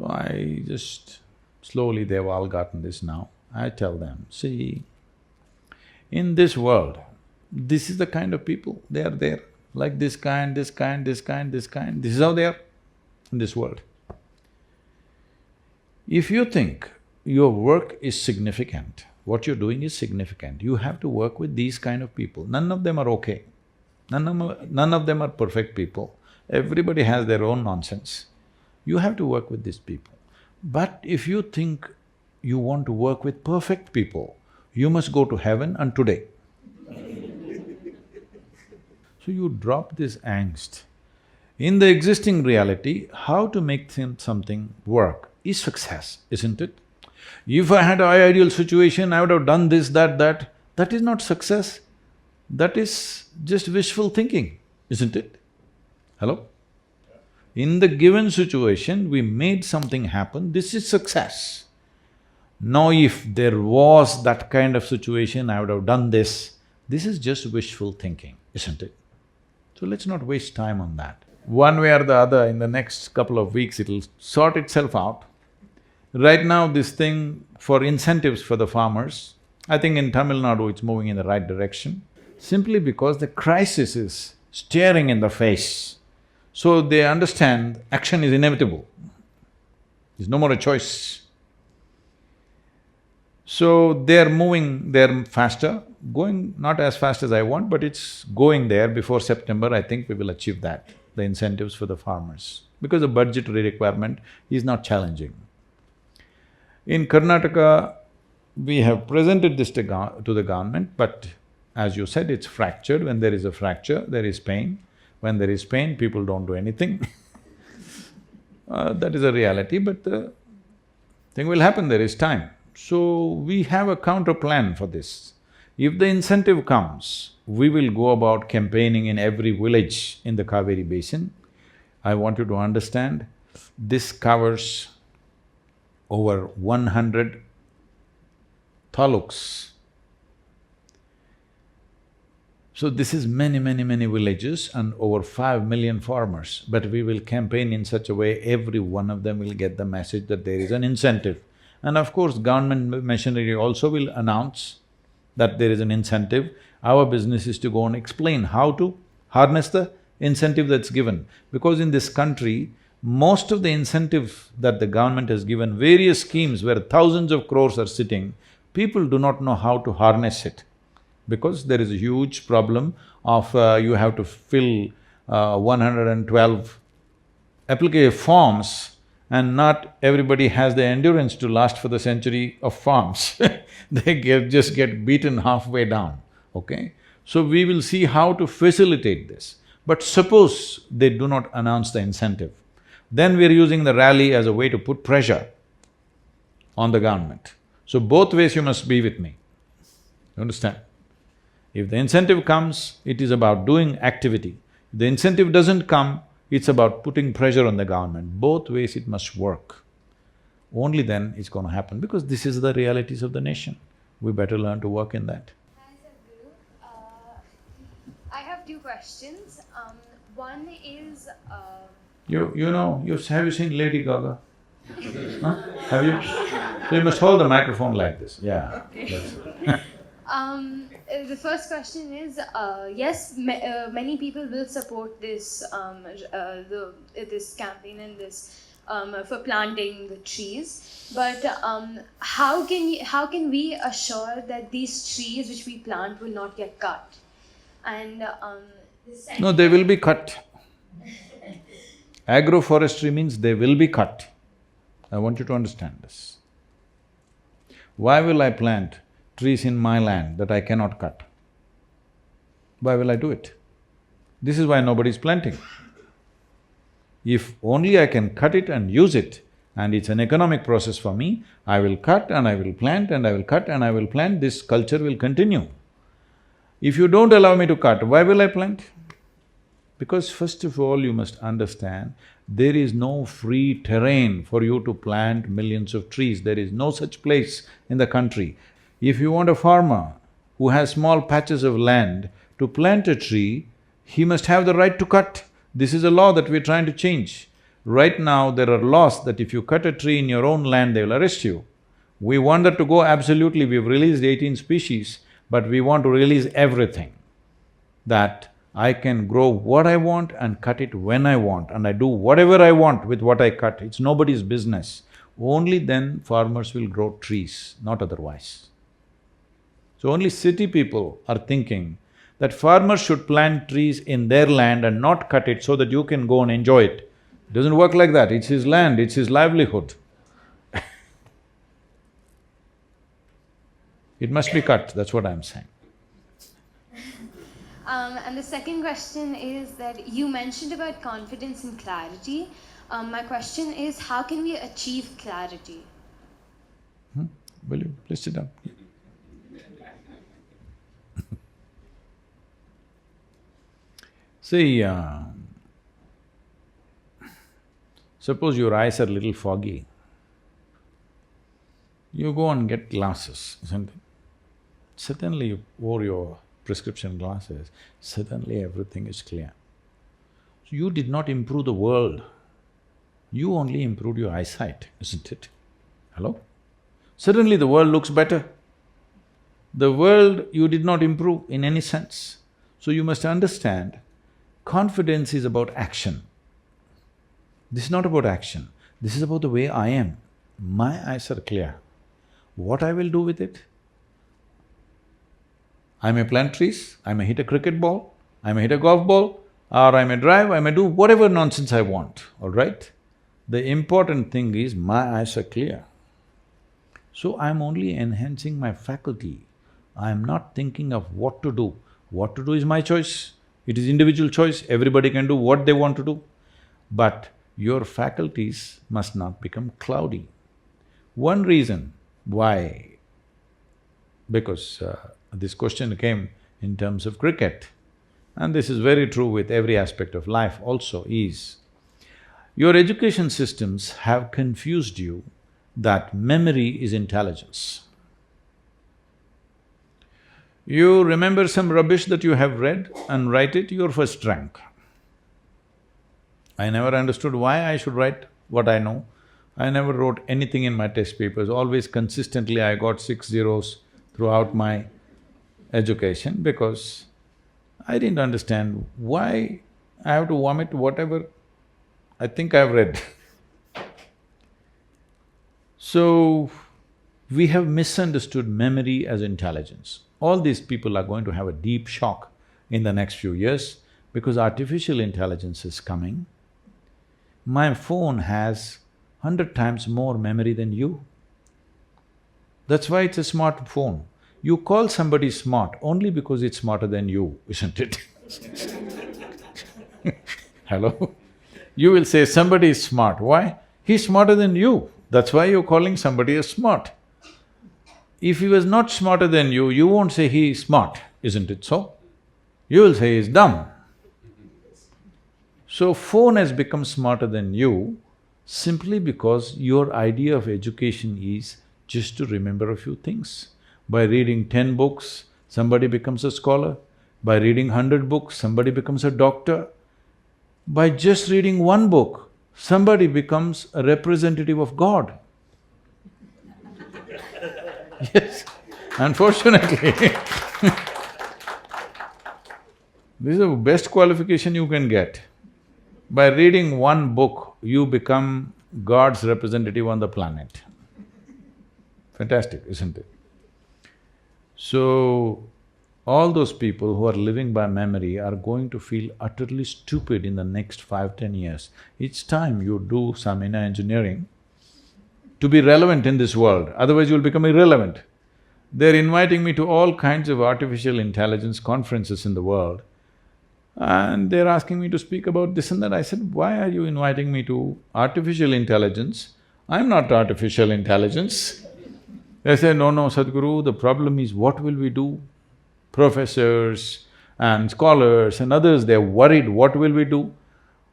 I just… slowly they've all gotten this now. I tell them, see, in this world, this is the kind of people, they are there. Like this kind, this kind, this kind, this kind, this is how they are in this world. If you think your work is significant, what you're doing is significant, you have to work with these kind of people. None of them are okay. None of them are perfect people. Everybody has their own nonsense. You have to work with these people. But if you think you want to work with perfect people, you must go to heaven and today. So you drop this angst. In the existing reality, how to make something work is success, isn't it? If I had an ideal situation, I would have done this, that. That is not success. That is just wishful thinking, isn't it? Hello? In the given situation, we made something happen, this is success. Now if there was that kind of situation, I would have done this. This is just wishful thinking, isn't it? So let's not waste time on that. One way or the other, in the next couple of weeks, it'll sort itself out. Right now, this thing for incentives for the farmers, I think in Tamil Nadu it's moving in the right direction, simply because the crisis is staring in the face. So they understand action is inevitable. There's no more a choice. So they're moving, they're faster, going not as fast as I want, but it's going there. Before September, I think we will achieve that, the incentives for the farmers, because the budgetary requirement is not challenging. In Karnataka, we have presented this to the government, but as you said, it's fractured. When there is a fracture, there is pain. When there is pain, people don't do anything that is a reality, but the thing will happen, there is time. So, we have a counter plan for this. If the incentive comes, we will go about campaigning in every village in the Kaveri basin. I want you to understand, this covers over 100 taluks. So this is many villages and over 5 million farmers, but we will campaign in such a way every one of them will get the message that there is an incentive. And of course, government machinery also will announce that there is an incentive. Our business is to go and explain how to harness the incentive that's given. Because in this country, most of the incentive that the government has given, various schemes where thousands of crores are sitting, people do not know how to harness it. Because there is a huge problem of you have to fill 112 application forms, and not everybody has the endurance to last for the century of forms they just get beaten halfway down, okay? So we will see how to facilitate this. But suppose they do not announce the incentive, then we are using the rally as a way to put pressure on the government. So both ways you must be with me, you understand? If the incentive comes, it is about doing activity. If the incentive doesn't come, it's about putting pressure on the government. Both ways it must work. Only then it's going to happen, because this is the realities of the nation. We better learn to work in that. Hi, Sadhguru. I have two questions. One is… Have you seen Lady Gaga? Huh? Have you? So you must hold the microphone like this, yeah. Okay. The first question is, yes, many people will support this this campaign and this for planting the trees. But how can we assure that these trees which we plant will not get cut? And No, they will be cut. Agroforestry means they will be cut. I want you to understand this. Why will I plant trees in my land that I cannot cut? Why will I do it? This is why nobody is planting. If only I can cut it and use it, and it's an economic process for me, I will cut and I will plant and I will cut and I will plant, this culture will continue. If you don't allow me to cut, why will I plant? Because first of all, you must understand, there is no free terrain for you to plant millions of trees. There is no such place in the country. If you want a farmer who has small patches of land to plant a tree, he must have the right to cut. This is a law that we're trying to change. Right now, there are laws that if you cut a tree in your own land, they will arrest you. We want that to go absolutely. We've released 18 species, but we want to release everything. That I can grow what I want and cut it when I want, and I do whatever I want with what I cut. It's nobody's business. Only then farmers will grow trees, not otherwise. So only city people are thinking that farmers should plant trees in their land and not cut it so that you can go and enjoy it. It doesn't work like that, it's his land, it's his livelihood. It must be cut, that's what I'm saying. And the second question is that you mentioned about confidence and clarity. My question is, how can we achieve clarity? Will you please sit down? See, suppose your eyes are a little foggy, you go and get glasses, isn't it? Suddenly you wore your prescription glasses, suddenly everything is clear. So you did not improve the world, you only improved your eyesight, isn't it? Hello? Suddenly the world looks better. The world you did not improve in any sense. So you must understand, confidence is about action. This is not about action, this is about the way I am. My eyes are clear. what I will do with it? I may plant trees, I may hit a cricket ball, I may hit a golf ball, or I may drive, I may do whatever nonsense I want, all right? The important thing is my eyes are clear. So I'm only enhancing my faculty. I'm not thinking of what to do. What to do is my choice. It is individual choice, everybody can do what they want to do. But your faculties must not become cloudy. One reason why, because this question came in terms of cricket, and this is very true with every aspect of life also, is your education systems have confused you that memory is intelligence. You remember some rubbish that you have read and write it, you're first rank. I never understood why I should write what I know. I never wrote anything in my test papers, always consistently I got 6 zeros throughout my education because I didn't understand why I have to vomit whatever I think I've read. So, we have misunderstood memory as intelligence. All these people are going to have a deep shock in the next few years because artificial intelligence is coming. My phone has 100 times more memory than you. That's why it's a smartphone. You call somebody smart only because it's smarter than you, isn't it? Hello? You will say somebody is smart, why? He's smarter than you, that's why you're calling somebody as smart. If he was not smarter than you won't say he is smart, isn't it so? You will say he's dumb. So, phone has become smarter than you simply because your idea of education is just to remember a few things. By reading 10 books, somebody becomes a scholar. By reading 100 books, somebody becomes a doctor. By just reading one book, somebody becomes a representative of God. Yes, unfortunately this is the best qualification you can get. By reading one book, you become God's representative on the planet. Fantastic, isn't it? So, all those people who are living by memory are going to feel utterly stupid in the next 5–10 years. It's time you do some inner engineering to be relevant in this world, otherwise you'll become irrelevant. They're inviting me to all kinds of artificial intelligence conferences in the world, and they're asking me to speak about this and that. I said, why are you inviting me to artificial intelligence? I'm not artificial intelligence. They say, no, Sadhguru, the problem is what will we do? Professors and scholars and others, they're worried, what will we do?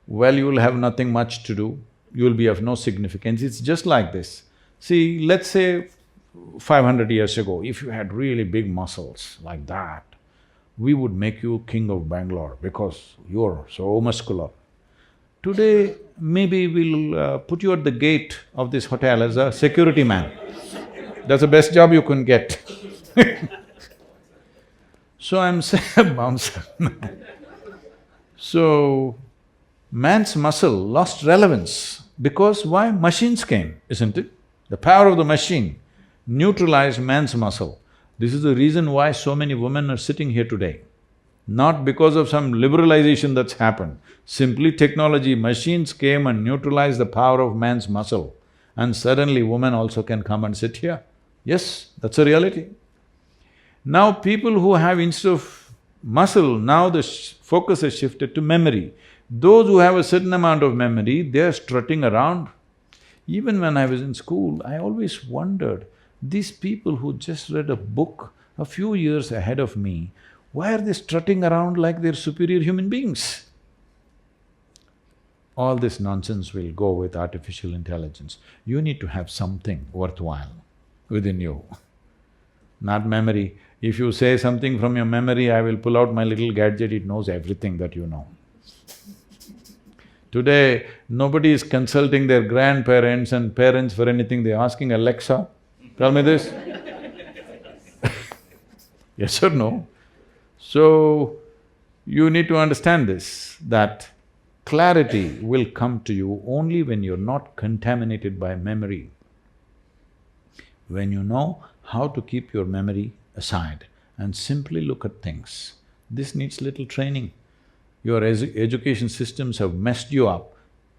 Well, you'll have nothing much to do, you'll be of no significance. It's just like this. See, let's say 500 years ago, if you had really big muscles like that, we would make you king of Bangalore because you're so muscular. Today, maybe we'll put you at the gate of this hotel as a security man. That's the best job you can get. So I'm saying, bouncer. So, man's muscle lost relevance because why? Machines came, isn't it? The power of the machine neutralized man's muscle. This is the reason why so many women are sitting here today. Not because of some liberalization that's happened, simply technology, machines came and neutralized the power of man's muscle, and suddenly women also can come and sit here. Yes, that's a reality. Now people who have instead of muscle, now the focus has shifted to memory. Those who have a certain amount of memory, they're strutting around. Even when I was in school, I always wondered, these people who just read a book a few years ahead of me, why are they strutting around like they're superior human beings? All this nonsense will go with artificial intelligence. You need to have something worthwhile within you, not memory. If you say something from your memory, I will pull out my little gadget, it knows everything that you know. Today, nobody is consulting their grandparents and parents for anything, they're asking Alexa, tell me this. Yes or no? So, you need to understand this, that clarity will come to you only when you're not contaminated by memory. when you know how to keep your memory aside and simply look at things. This needs little training. Your education systems have messed you up,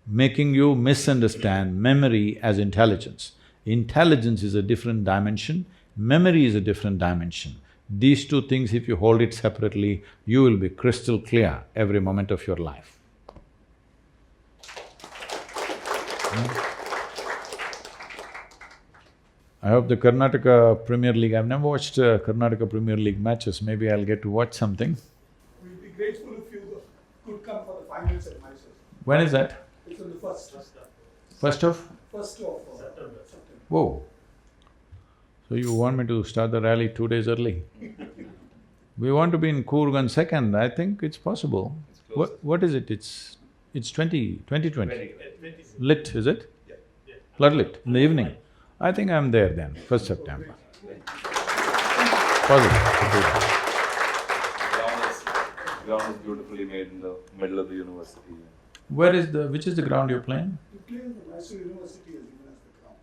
making you misunderstand memory as intelligence. Intelligence is a different dimension, memory is a different dimension. These two things, if you hold it separately, you will be crystal clear every moment of your life. I hope the Karnataka Premier League… I've never watched Karnataka Premier League matches, maybe I'll get to watch something. We'll be grateful if you could come for the finals at Mysore. When is that? It's on the first First of? September. Whoa. So you want me to start the rally 2 days early? We want to be in Coorg on 2nd, I think it's possible. What is it? It's 2020. Lit, is it? Yeah. Floodlit, in the evening. I think I'm there then, 1st September. Positive. Ground is beautifully made in the middle of the university. Which is the ground you're playing? We play in the Mysore University has given us the ground.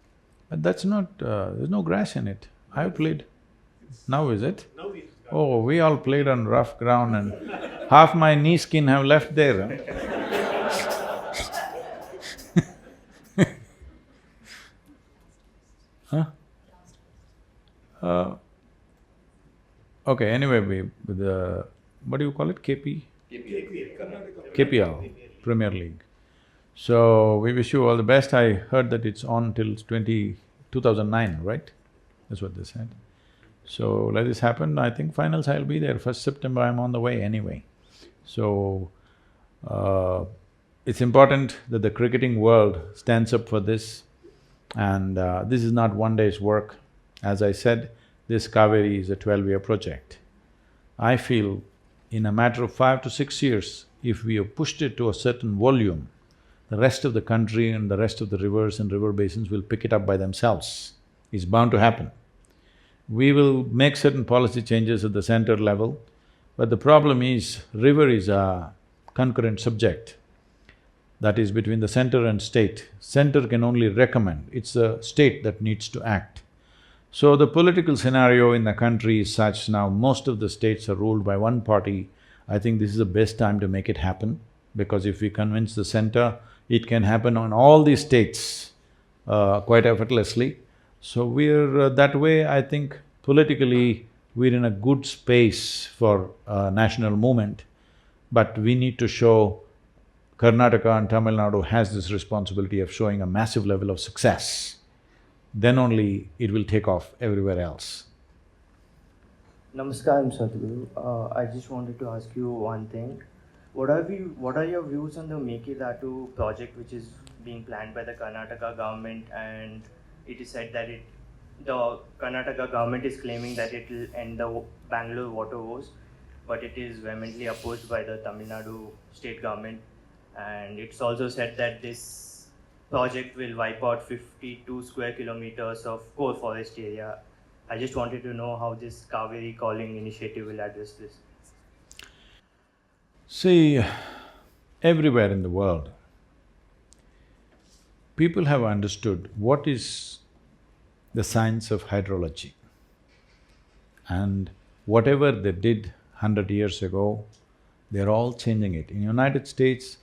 But that's not… there's no grass in it. I've played. Now is it? Now we… Oh, we all played on rough ground and half my knee skin have left there, huh? Okay, anyway, with the… what do you call it? KP? KPL, Premier League. So, we wish you all the best. I heard that it's on till 2009, right? That's what they said. So, let this happen. I think finals I'll be there. 1st September I'm on the way anyway. So, it's important that the cricketing world stands up for this, and this is not one day's work. As I said, this Kaveri is a 12-year project. I feel in a matter of 5 to 6 years, if we have pushed it to a certain volume, the rest of the country and the rest of the rivers and river basins will pick it up by themselves. It's bound to happen. We will make certain policy changes at the center level, but the problem is, river is a concurrent subject. That is between the center and state. Center can only recommend, it's the state that needs to act. So the political scenario in the country is such now, most of the states are ruled by one party. I think this is the best time to make it happen, because if we convince the center, it can happen on all these states quite effortlessly. So we're… that way, I think politically, we're in a good space for national movement, but we need to show Karnataka and Tamil Nadu has this responsibility of showing a massive level of success. Then only it will take off everywhere else. Namaskaram, Sadhguru. I just wanted to ask you one thing. What are your views on the Mekidatu project which is being planned by the Karnataka government, and it is said that the Karnataka government is claiming that it will end the Bangalore water woes, but it is vehemently opposed by the Tamil Nadu state government, and it's also said that this project will wipe out 52 square kilometers of core forest area. I just wanted to know how this Kaveri Calling initiative will address this. See, everywhere in the world, people have understood what is the science of hydrology. And whatever they did 100 years ago, they're all changing it. In the United States,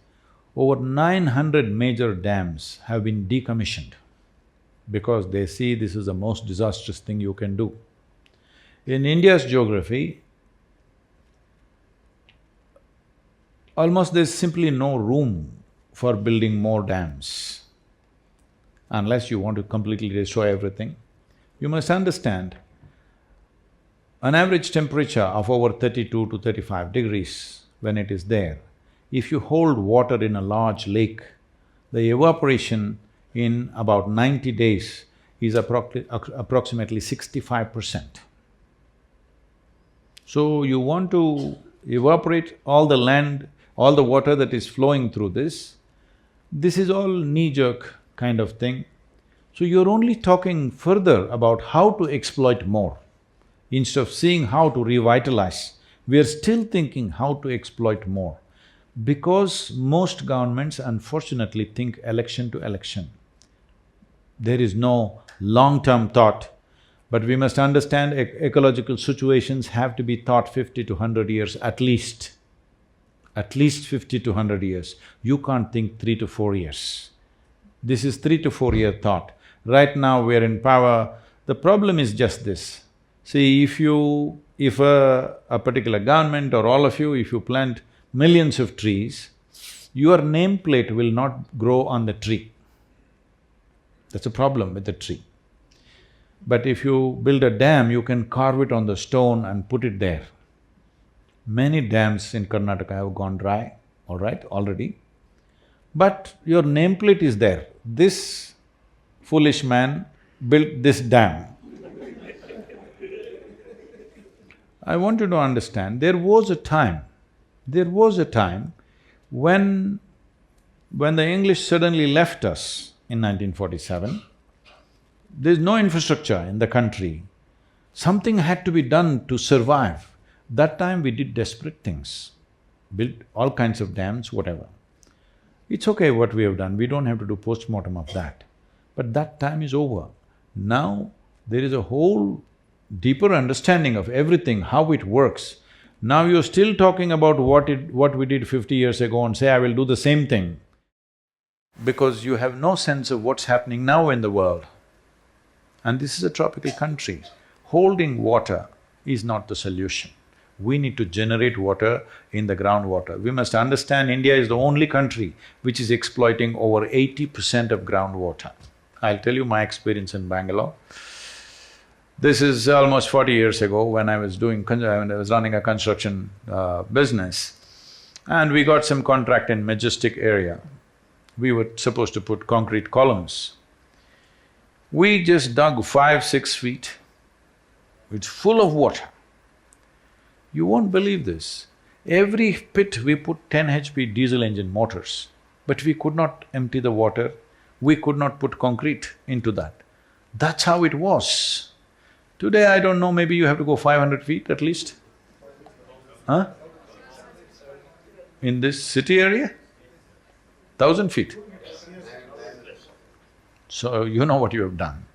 over 900 major dams have been decommissioned because they see this is the most disastrous thing you can do. In India's geography, almost there's simply no room for building more dams. Unless you want to completely destroy everything. You must understand, an average temperature of over 32 to 35 degrees when it is there, if you hold water in a large lake, the evaporation in about 90 days is approximately 65%. So you want to evaporate all the land, all the water that is flowing through this is all knee-jerk kind of thing. So you're only talking further about how to exploit more. Instead of seeing how to revitalize, we are still thinking how to exploit more. Because most governments unfortunately think election to election. There is no long-term thought. But we must understand ecological situations have to be thought 50 to 100 years at least. At least 50 to 100 years. You can't think 3 to 4 years. This is 3 to 4 year thought. Right now we're in power, the problem is just this. See, if a particular government or all of you, if you plant millions of trees, your nameplate will not grow on the tree. That's a problem with the tree. But if you build a dam, you can carve it on the stone and put it there. Many dams in Karnataka have gone dry, all right, already. But your nameplate is there. This foolish man built this dam. I want you to understand, there was a time when the English suddenly left us in 1947, there's no infrastructure in the country. Something had to be done to survive. That time we did desperate things, built all kinds of dams, whatever. It's okay what we have done, we don't have to do post-mortem of that. But that time is over. Now, there is a whole deeper understanding of everything, how it works. Now you're still talking about what we did 50 years ago and say, I will do the same thing. Because you have no sense of what's happening now in the world. And this is a tropical country. Holding water is not the solution. We need to generate water in the groundwater. We must understand India is the only country which is exploiting over 80% of groundwater. I'll tell you my experience in Bangalore. This is almost 40 years ago when I was running a construction business, and we got some contract in Majestic area. We were supposed to put concrete columns. We just dug 5-6 feet. It's full of water. You won't believe this. Every pit we put 10 HP diesel engine motors, but we could not empty the water, we could not put concrete into that. That's how it was. Today, I don't know, maybe you have to go 500 feet at least. Huh? In this city area? 1,000 feet. So, you know what you have done.